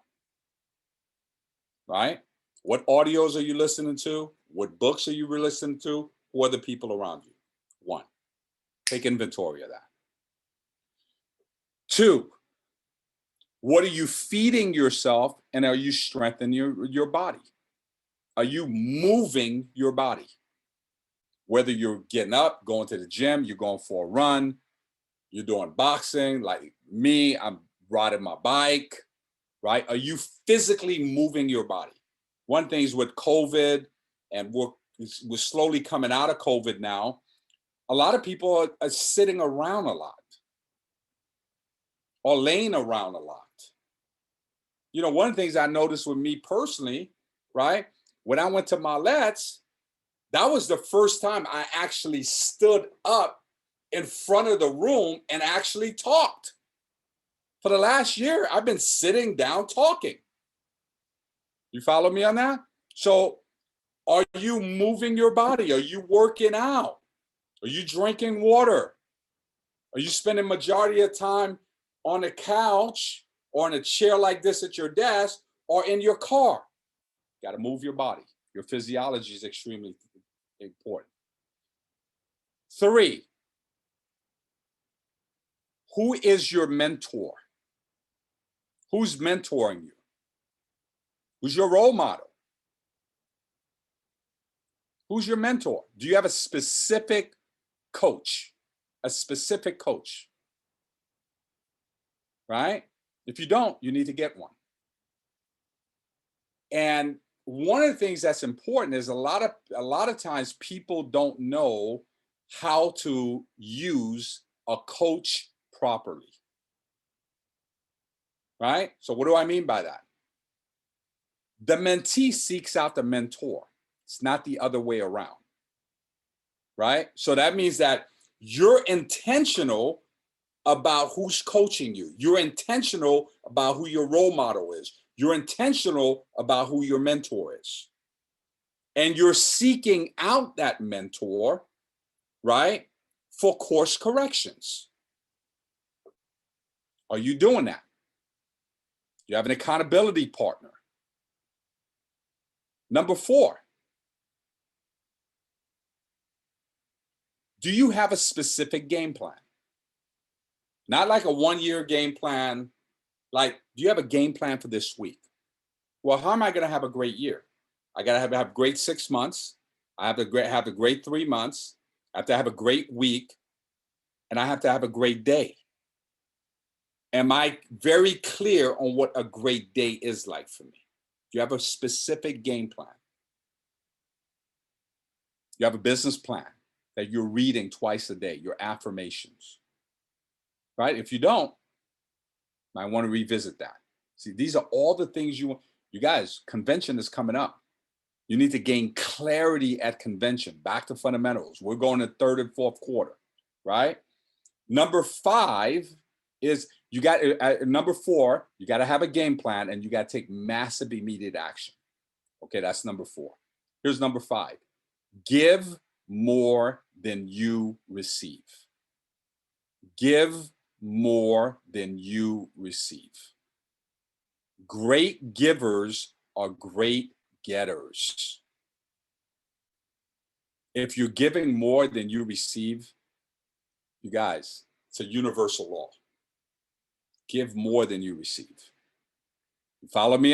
Right? What audios are you listening to? What books are you listening to? Who are the people around you? 1, take inventory of that. 2, what are you feeding yourself and are you strengthening your body? Are you moving your body? Whether you're getting up, going to the gym, you're going for a run, you're doing boxing, like me, I'm riding my bike, right? Are you physically moving your body? One thing is with COVID, and we're slowly coming out of COVID now, a lot of people are sitting around a lot or laying around a lot. You know, one of the things I noticed with me personally, right? When I went to Mylett's, that was the first time I actually stood up in front of the room and actually talked. For the last year, I've been sitting down talking. You follow me on that? So are you moving your body? Are you working out? Are you drinking water? Are you spending majority of time on a couch or in a chair like this at your desk or in your car? You got to move your body. Your physiology is extremely important. 3, who is your mentor? Who's mentoring you? Who's your role model? Who's your mentor? Do you have a specific coach? A specific coach, right? If you don't, you need to get one. And one of the things that's important is a lot of times people don't know how to use a coach properly. right? So what do I mean by that? The mentee seeks out the mentor. It's not the other way around, right? So that means that you're intentional about who's coaching you. You're intentional about who your role model is. You're intentional about who your mentor is. And you're seeking out that mentor, right, for course corrections. Are you doing that? You have an accountability partner. Number 4, do you have a specific game plan? Not like a 1-year game plan. Like, do you have a game plan for this week? Well, how am I going to have a great year? I got to have a great 6 months. I have to have a great 3 months. I have to have a great week. And I have to have a great day. Am I very clear on what a great day is like for me? Do you have a specific game plan? You have a business plan that you're reading twice a day, your affirmations, right? If you don't, I want to revisit that. See, these are all the things you guys, convention is coming up. You need to gain clarity at convention, back to fundamentals. We're going to 3rd and 4th quarter, right? Number 5 is number 4, you got to have a game plan and you got to take massive immediate action. Okay, that's number 4. Here's number 5. Give more than you receive. Give more than you receive. Great givers are great getters. If you're giving more than you receive, you guys, it's a universal law. Give more than you receive. Follow me?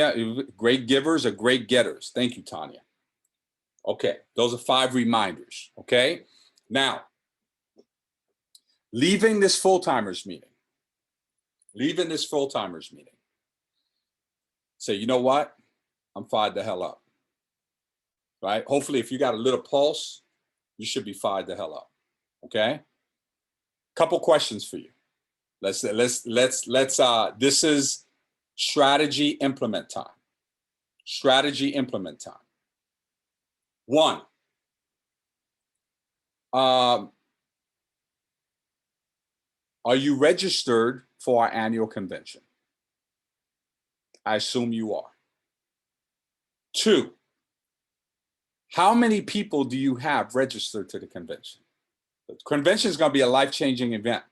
Great givers are great getters. Thank you, Tanya. Okay, those are 5 reminders, okay? Now, leaving this full-timers meeting, say, you know what? I'm fired the hell up, right? Hopefully, if you got a little pulse, you should be fired the hell up, okay? Couple questions for you. This is strategy implement time. Strategy implement time. 1, are you registered for our annual convention? I assume you are. 2, how many people do you have registered to the convention? The convention is going to be a life-changing event.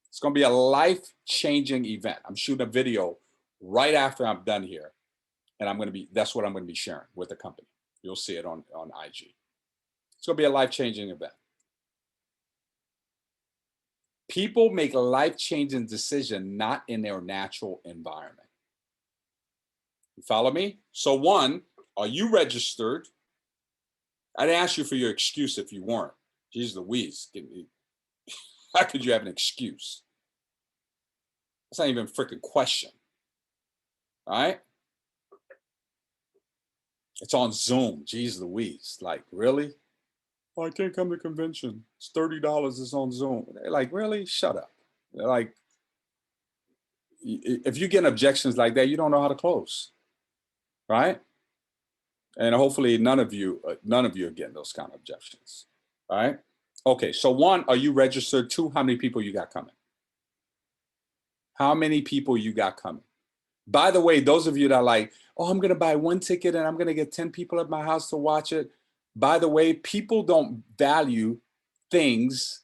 It's going to be a life-changing event. I'm shooting a video right after I'm done here, and that's what I'm going to be sharing with the company. You'll see it on IG. It's going to be a life-changing event. People make life-changing decisions not in their natural environment. You follow me? So 1, are you registered? I'd ask you for your excuse if you weren't. Jeez Louise, how could you have an excuse? That's not even a freaking question. All right? It's on Zoom. Jeez Louise. Like, really? Oh, I can't come to convention. It's $30. It's on Zoom. They're like, really? Shut up. They're like, if you get objections like that, you don't know how to close. Right? And hopefully none of you are getting those kind of objections. All right? Okay, so 1, are you registered? 2, how many people you got coming? How many people you got coming? By the way, those of you that are like, oh, I'm going to buy 1 ticket and I'm going to get 10 people at my house to watch it. By the way, people don't value things.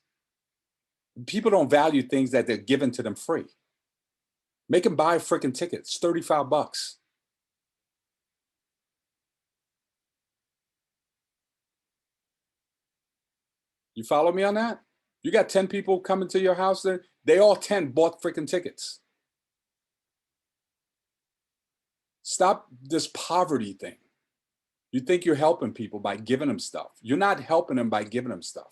People don't value things that they're given to them free. Make them buy freaking tickets, $35. You follow me on that? You got 10 people coming to your house, they all 10 bought freaking tickets. Stop this poverty thing. You think you're helping people by giving them stuff. You're not helping them by giving them stuff.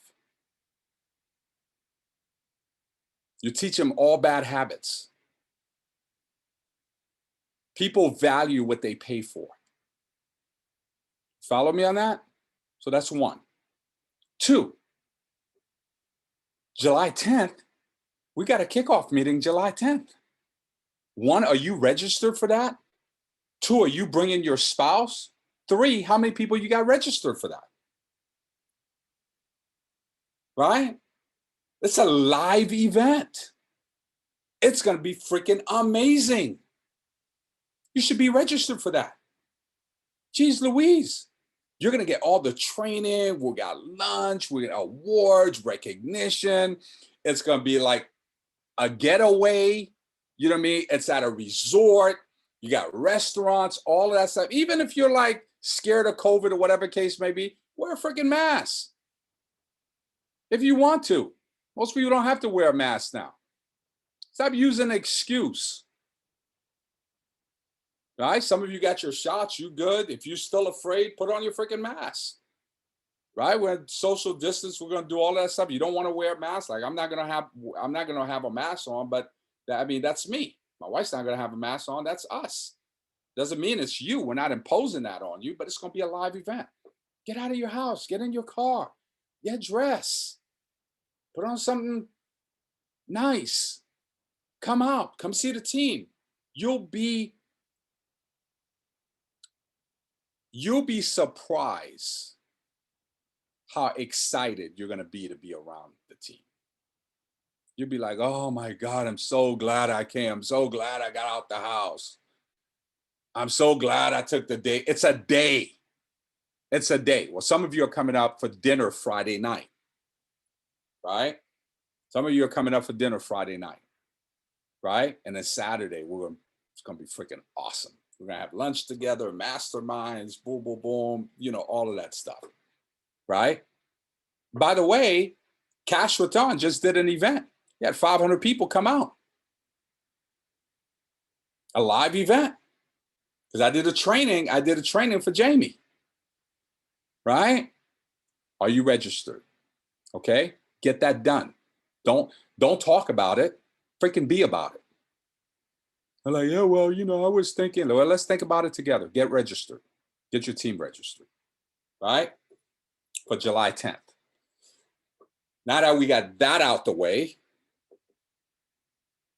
You teach them all bad habits. People value what they pay for. Follow me on that? So that's 1. 2, July 10th, we got a kickoff meeting July 10th. 1, are you registered for that? 2, are you bringing your spouse? 3, how many people you got registered for that? Right? It's a live event. It's going to be freaking amazing. You should be registered for that. Jeez Louise. You're going to get all the training. We got lunch. We got awards, recognition. It's going to be like a getaway. You know what I mean? It's at a resort. You got restaurants, all of that stuff. Even if you're like scared of COVID or whatever case may be, wear a freaking mask. If you want to. Most people don't have to wear a mask now. Stop using an excuse. All right? Some of you got your shots. You good. If you're still afraid, put on your freaking mask. Right? We're in social distance. We're going to do all that stuff. You don't want to wear a mask. Like I'm not going to have a mask on, but that's me. My wife's not going to have a mask on. That's us. Doesn't mean it's you. We're not imposing that on you, but it's going to be a live event. Get out of your house. Get in your car. Get dressed. Put on something nice. Come out. Come see the team. You'll be surprised how excited you're going to be around the team. You'll be like, oh my God, I'm so glad I came. I'm so glad I got out the house. I'm so glad I took the day. It's a day. It's a day. Well, some of you are coming out for dinner Friday night, right? Some of you are coming up for dinner Friday night, right? And then Saturday, it's going to be freaking awesome. We're going to have lunch together, masterminds, boom, boom, boom, you know, all of that stuff, right? By the way, Cash Raton just did an event. He had 500 people come out. A live event. Because I did a training for Jamie, right? Are you registered? Okay, get that done. Don't talk about it. Freaking be about it. I'm like, yeah, well, you know, I was thinking, well, let's think about it together. Get registered. Get your team registered, right? For July 10th. Now that we got that out the way,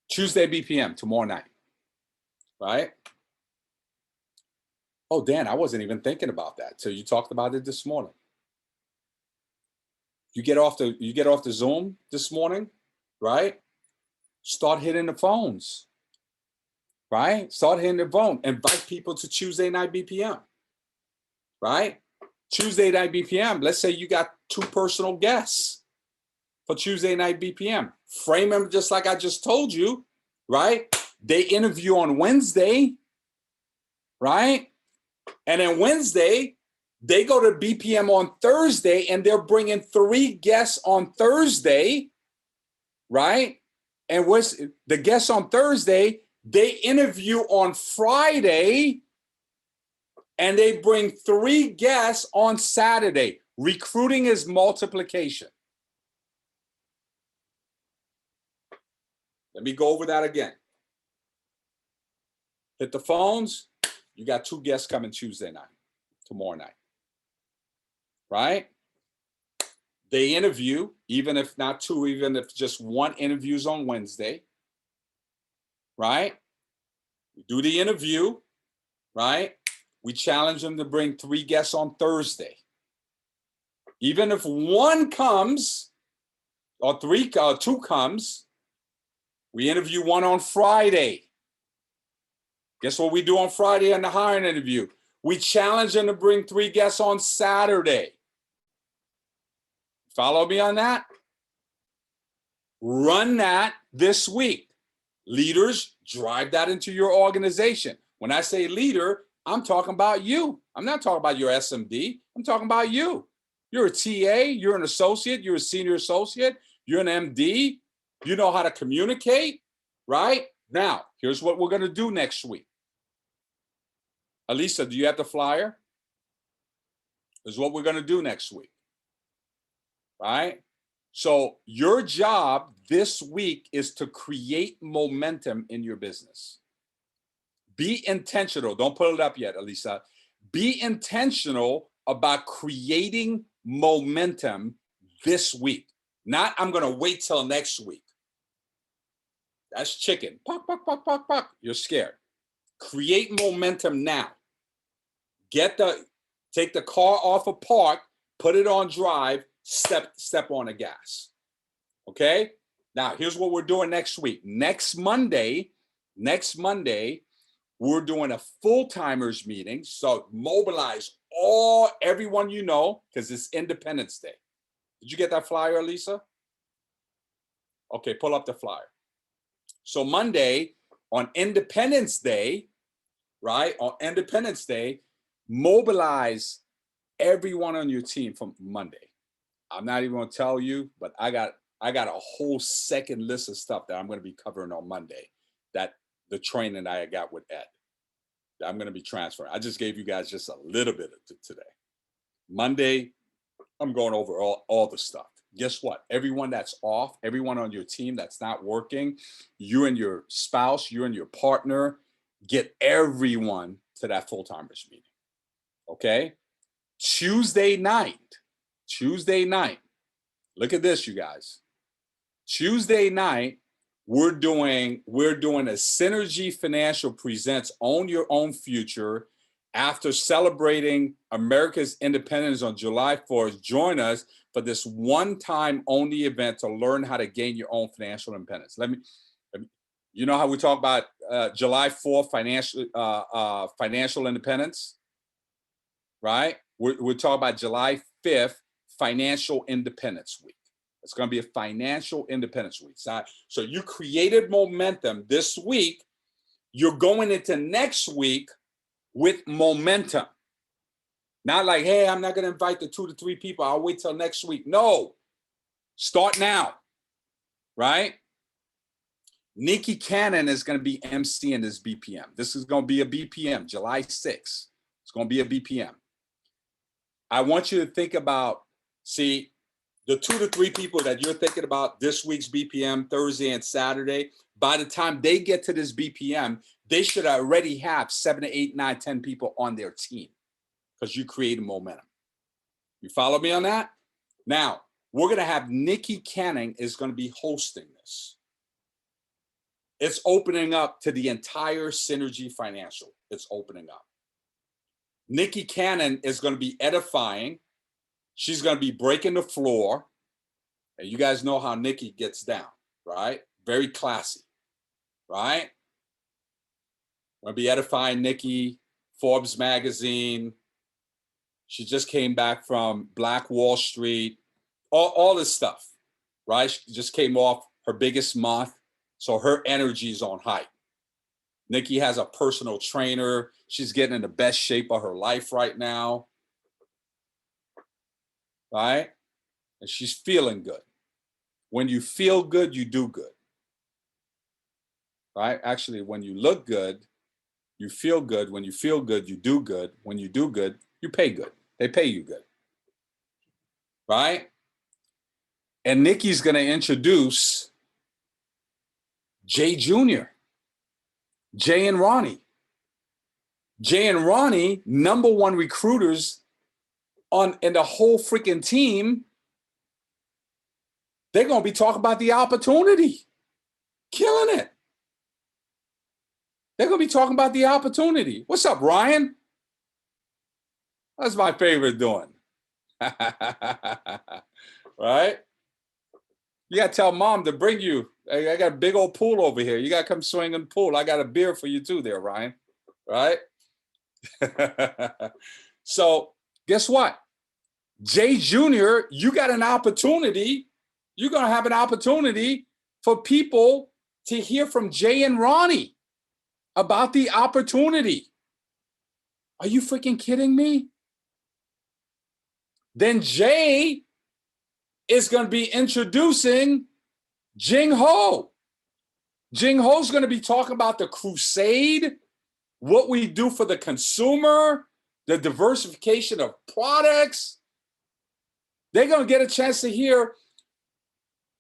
Tuesday BPM tomorrow night, right? Oh, Dan, I wasn't even thinking about that. So you talked about it this morning. You get off the Zoom this morning, right? Start hitting the phones, right? Start hitting the phone. Invite people to Tuesday night BPM, right? Tuesday night BPM. Let's say you got 2 personal guests for Tuesday night BPM. Frame them just like I just told you, right? They interview on Wednesday, right? And then Wednesday, they go to BPM on Thursday and they're bringing 3 guests on Thursday, right? And what's the guests on Thursday, they interview on Friday and they bring 3 guests on Saturday. Recruiting is multiplication. Let me go over that again. Hit the phones. You got 2 guests coming Tuesday night, tomorrow night, right? They interview, even if not 2, even if just 1 interviews on Wednesday, right? We do the interview, right? We challenge them to bring 3 guests on Thursday. Even if 1 comes or 2 comes, we interview 1 on Friday. Guess what we do on Friday in the hiring interview? We challenge them to bring 3 guests on Saturday. Follow me on that? Run that this week. Leaders, drive that into your organization. When I say leader, I'm talking about you. I'm not talking about your SMD. I'm talking about you. You're a TA, you're an associate, you're a senior associate, you're an MD. You know how to communicate, right? Now, here's what we're going to do next week. Alisa, do you have the flyer? This is what we're going to do next week, right? So your job this week is to create momentum in your business. Be intentional. Don't put it up yet, Alisa. Be intentional about creating momentum this week. Not I'm going to wait till next week. That's chicken. Puck, puck, puck, puck, puck. You're scared. Create momentum now. Take the car off a park, put it on drive, step on the gas. Okay? Now, here's what we're doing next week. Next Monday, we're doing a full-timers meeting. So mobilize everyone you know, because it's Independence Day. Did you get that flyer, Lisa? Okay, pull up the flyer. So Monday, on Independence Day, right? On Independence Day, mobilize everyone on your team from Monday. I'm not even gonna tell you, but I got a whole second list of stuff that I'm gonna be covering on Monday. That the training I got with Ed. That I'm gonna be transferring. I just gave you guys just a little bit of today. Monday, I'm going over all the stuff. Guess what? Everyone that's off, everyone on your team that's not working, you and your spouse, you and your partner, get everyone to that full-timers meeting. Okay? Tuesday night. Look at this, you guys. Tuesday night, we're doing a Synergy Financial presents Own Your Own Future. After celebrating America's independence on July 4th, join us for this one-time only event to learn how to gain your own financial independence. You know how we talk about July 4th financial independence, right? We're talking about July 5th Financial Independence Week. It's going to be a financial independence week. So you created momentum this week. You're going into next week with momentum. Not like, hey, I'm not going to invite the 2 to 3 people. I'll wait till next week. No, start now, right? Nikki Cannon is going to be emceeing this BPM. This is going to be a BPM, July 6th. It's going to be a BPM. I want you to think about, see, the 2 to 3 people that you're thinking about this week's BPM, Thursday and Saturday, by the time they get to this BPM, they should already have 7 to 8, 9, 10 people on their team because you created momentum. You follow me on that? Now, we're going to have Nikki Cannon is going to be hosting this. It's opening up to the entire Synergy Financial. It's opening up. Nikki Cannon is going to be edifying. She's going to be breaking the floor. And you guys know how Nikki gets down, right? Very classy, right? Going to be edifying Nikki, Forbes magazine. She just came back from Black Wall Street, all this stuff, right? She just came off her biggest month. So her energy is on height. Nikki has a personal trainer. She's getting in the best shape of her life right now, right? And she's feeling good. When you feel good, you do good, right? Actually, when you look good, you feel good. When you feel good, you do good. When you do good, you pay good. They pay you good, right? And Nikki's going to introduce Jay Jr., Jay and Ronnie. Jay and Ronnie, #1 recruiters in the whole freaking team. They're going to be talking about the opportunity. Killing it. They're going to be talking about the opportunity. What's up, Ryan? That's my favorite doing. Right? You got to tell mom to bring you. I got a big old pool over here. You got to come swing in the pool. I got a beer for you too there, Ryan. Right? So guess what? Jay Jr., you got an opportunity. You're going to have an opportunity for people to hear from Jay and Ronnie about the opportunity. Are you freaking kidding me? Then Jay is going to be introducing Jing Ho. Jing Ho's going to be talking about the crusade, what we do for the consumer, the diversification of products. They're going to get a chance to hear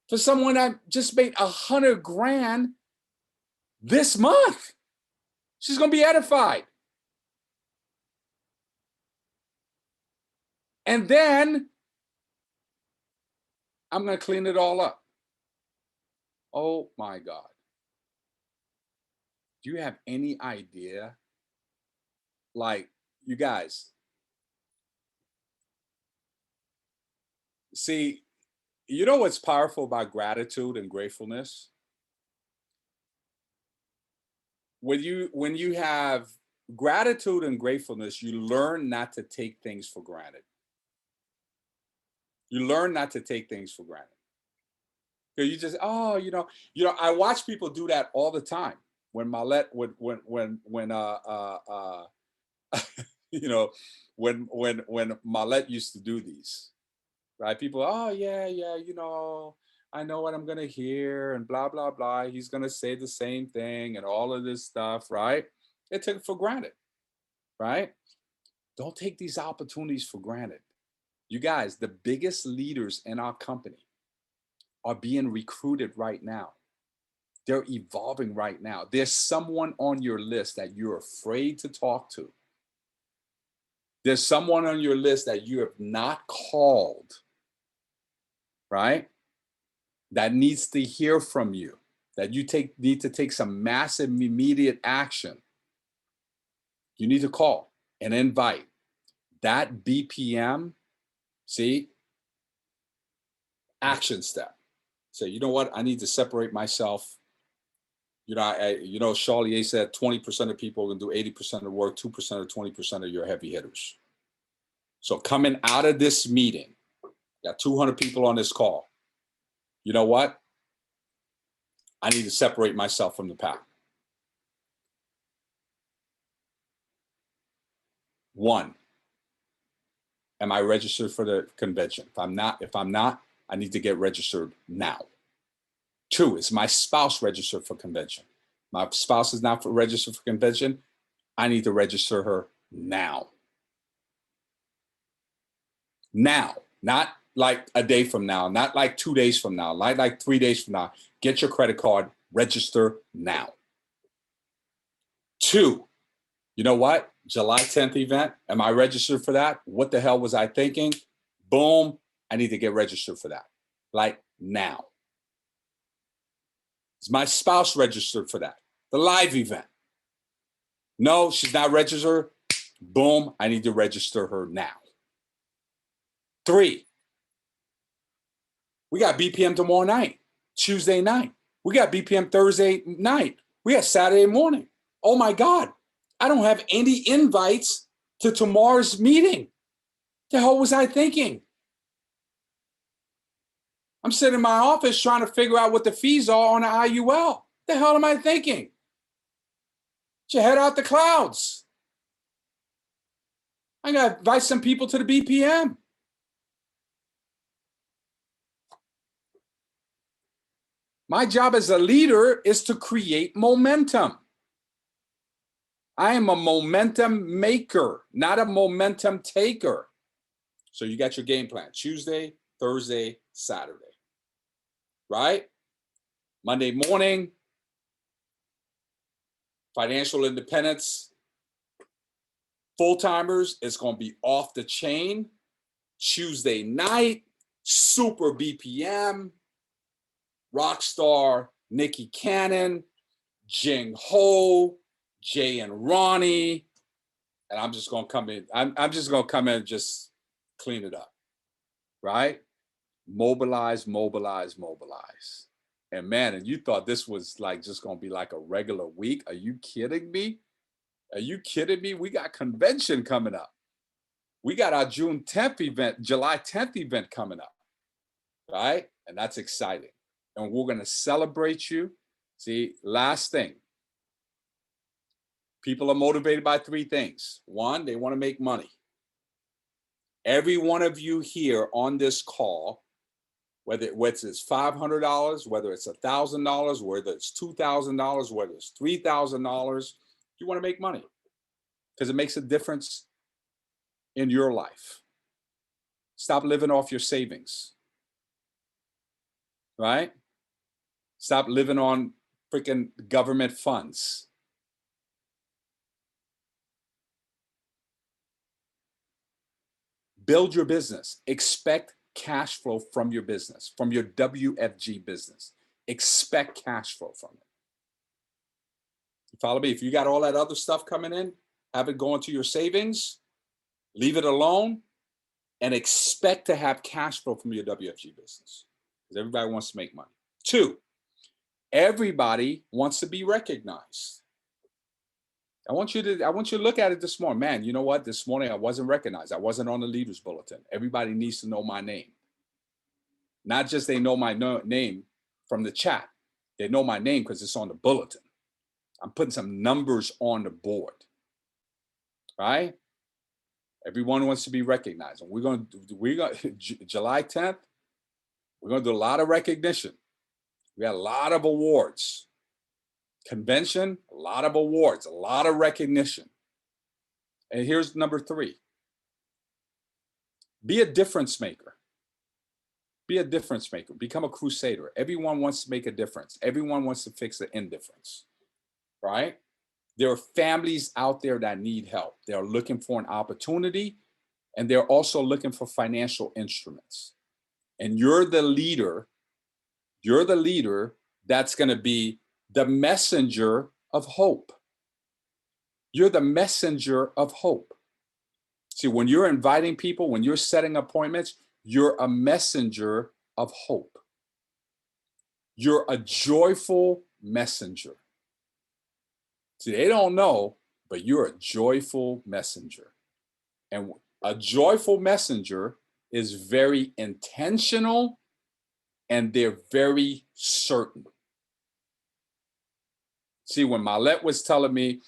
for someone that just made $100,000 this month. She's going to be edified. And then I'm going to clean it all up. Oh my God. Do you have any idea? Like, you guys, see, you know what's powerful about gratitude and gratefulness? When you have gratitude and gratefulness, you learn not to take things for granted. You learn not to take things for granted. So you just, oh, I watch people do that all the time. When Mylett would when you know, when Mylett used to do these, right? People, oh yeah, yeah, I know what I'm gonna hear, and blah blah blah. He's gonna say the same thing and all of this stuff, right? They took it for granted, right? Don't take these opportunities for granted. You guys, the biggest leaders in our company are being recruited right now. They're evolving right now. There's someone on your list that you're afraid to talk to. There's someone on your list that you have not called, right? That needs to hear from you, that you need to take some massive immediate action. You need to call and invite. That BPM, see, action step. Say, you know what? I need to separate myself. Charlier said 20% of people can do 80% of the work, 2% or 20% of your heavy hitters. So coming out of this meeting, got 200 people on this call. You know what? I need to separate myself from the pack. 1, am I registered for the convention? If I'm not, I need to get registered now. 2, is my spouse registered for convention? My spouse is not registered for convention. I need to register her now. Now, not like a day from now, not like 2 days from now, like 3 days from now. Get your credit card, register now. 2, you know what? July 10th event, am I registered for that? What the hell was I thinking? Boom, I need to get registered for that. Like now. Is my spouse registered for that? The live event. No, she's not registered. Boom, I need to register her now. 3, we got BPM tomorrow night, Tuesday night. We got BPM Thursday night. We got Saturday morning. Oh my God, I don't have any invites to tomorrow's meeting. The hell was I thinking? I'm sitting in my office trying to figure out what the fees are on the IUL. The hell am I thinking? Get your head out the clouds. I gotta invite some people to the BPM. My job as a leader is to create momentum. I am a momentum maker, not a momentum taker. So you got your game plan, Tuesday, Thursday, Saturday, right? Monday morning, financial independence. Full-timers, it's going to be off the chain. Tuesday night, super BPM, Rockstar, Nikki Cannon, Jing Ho, Jay and Ronnie, and I'm just going to come in. I'm just going to come in and just clean it up, right? Mobilize, mobilize, mobilize. And man, and you thought this was like just going to be like a regular week. Are you kidding me? Are you kidding me? We got convention coming up. We got our June 10th event, July 10th event coming up, right? And that's exciting. And we're going to celebrate you. See, last thing. People are motivated by 3 things. 1, they want to make money. Every one of you here on this call, whether it's $500, whether it's $1,000, whether it's $2,000, whether it's $3,000, you want to make money because it makes a difference in your life. Stop living off your savings, right? Stop living on freaking government funds. Build your business. Expect cash flow from your business, from your WFG business. Expect cash flow from it. You follow me? If you got all that other stuff coming in, have it go into your savings, leave it alone, and expect to have cash flow from your WFG business. Because everybody wants to make money. 2, everybody wants to be recognized. I want you to look at it this morning. Man, you know what? This morning I wasn't recognized. I wasn't on the leaders bulletin. Everybody needs to know my name. Not just they know my name from the chat. They know my name because it's on the bulletin. I'm putting some numbers on the board. Right? Everyone wants to be recognized. And we're going July 10th, we're going to do a lot of recognition. We got a lot of awards. Convention, a lot of awards, a lot of recognition. And here's number 3. Be a difference maker. Be a difference maker. Become a crusader. Everyone wants to make a difference. Everyone wants to fix the indifference, right? There are families out there that need help. They're looking for an opportunity, and they're also looking for financial instruments. And you're the leader. You're the leader that's going to be the messenger of hope. You're the messenger of hope. See, when you're inviting people, when you're setting appointments, you're a messenger of hope. You're a joyful messenger. See, they don't know, but you're a joyful messenger. And a joyful messenger is very intentional, and they're very certain. See, when Mylett was telling me,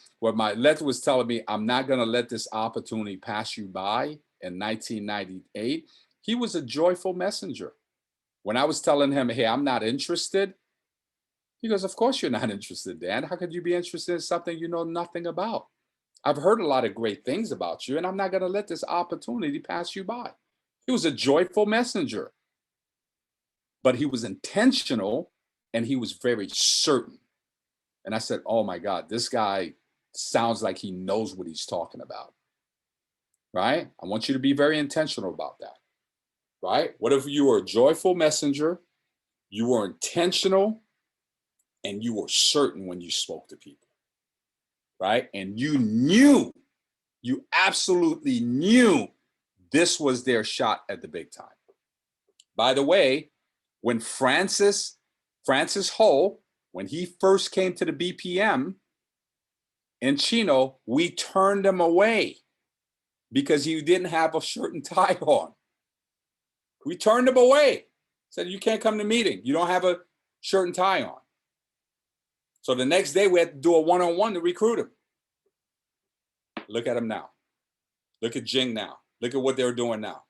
I'm not going to let this opportunity pass you by in 1998, he was a joyful messenger. When I was telling him, hey, I'm not interested, he goes, of course you're not interested, Dan. How could you be interested in something you know nothing about? I've heard a lot of great things about you, and I'm not going to let this opportunity pass you by. He was a joyful messenger, but he was intentional, and he was very certain. And I said, oh my God, this guy sounds like he knows what he's talking about, right? I want you to be very intentional about that, right? What if you were a joyful messenger, you were intentional, and you were certain when you spoke to people, right? And you absolutely knew this was their shot at the big time. By the way, when Francis Ho, when he first came to the BPM in Chino, we turned him away because he didn't have a shirt and tie on. We turned him away. Said, you can't come to the meeting. You don't have a shirt and tie on. So the next day we had to do a one-on-one to recruit him. Look at him now. Look at Jing now. Look at what they're doing now.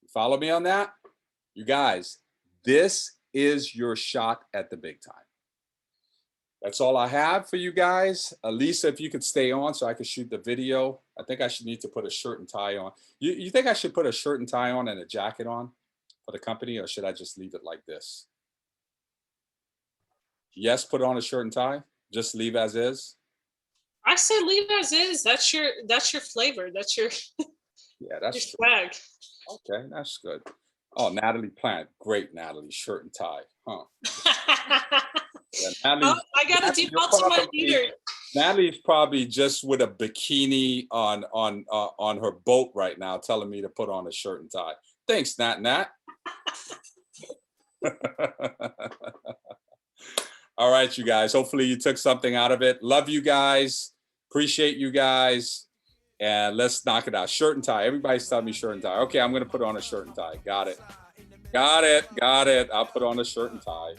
You follow me on that? You guys, this is your shot at the big time. That's all I have for you guys. Lisa, if you could stay on so I could shoot the video. I think I should need to put a shirt and tie on. You think I should put a shirt and tie on and a jacket on for the company, or should I just leave it like this? Yes, put on a shirt and tie. Just leave as is.
I say leave as is. That's your flavor. That's your
that's
your swag.
Okay, that's good. Oh, Natalie Plant. Great, Natalie. Shirt and tie. Huh. Yeah, Natalie,
I got to default to my leader.
Natalie's probably just with a bikini on her boat right now, telling me to put on a shirt and tie. Thanks, Nat. All right, you guys. Hopefully you took something out of it. Love you guys. Appreciate you guys. And let's knock it out. Shirt and tie. Everybody's telling me shirt and tie. Okay, I'm going to put on a shirt and tie. Got it. I'll put on a shirt and tie.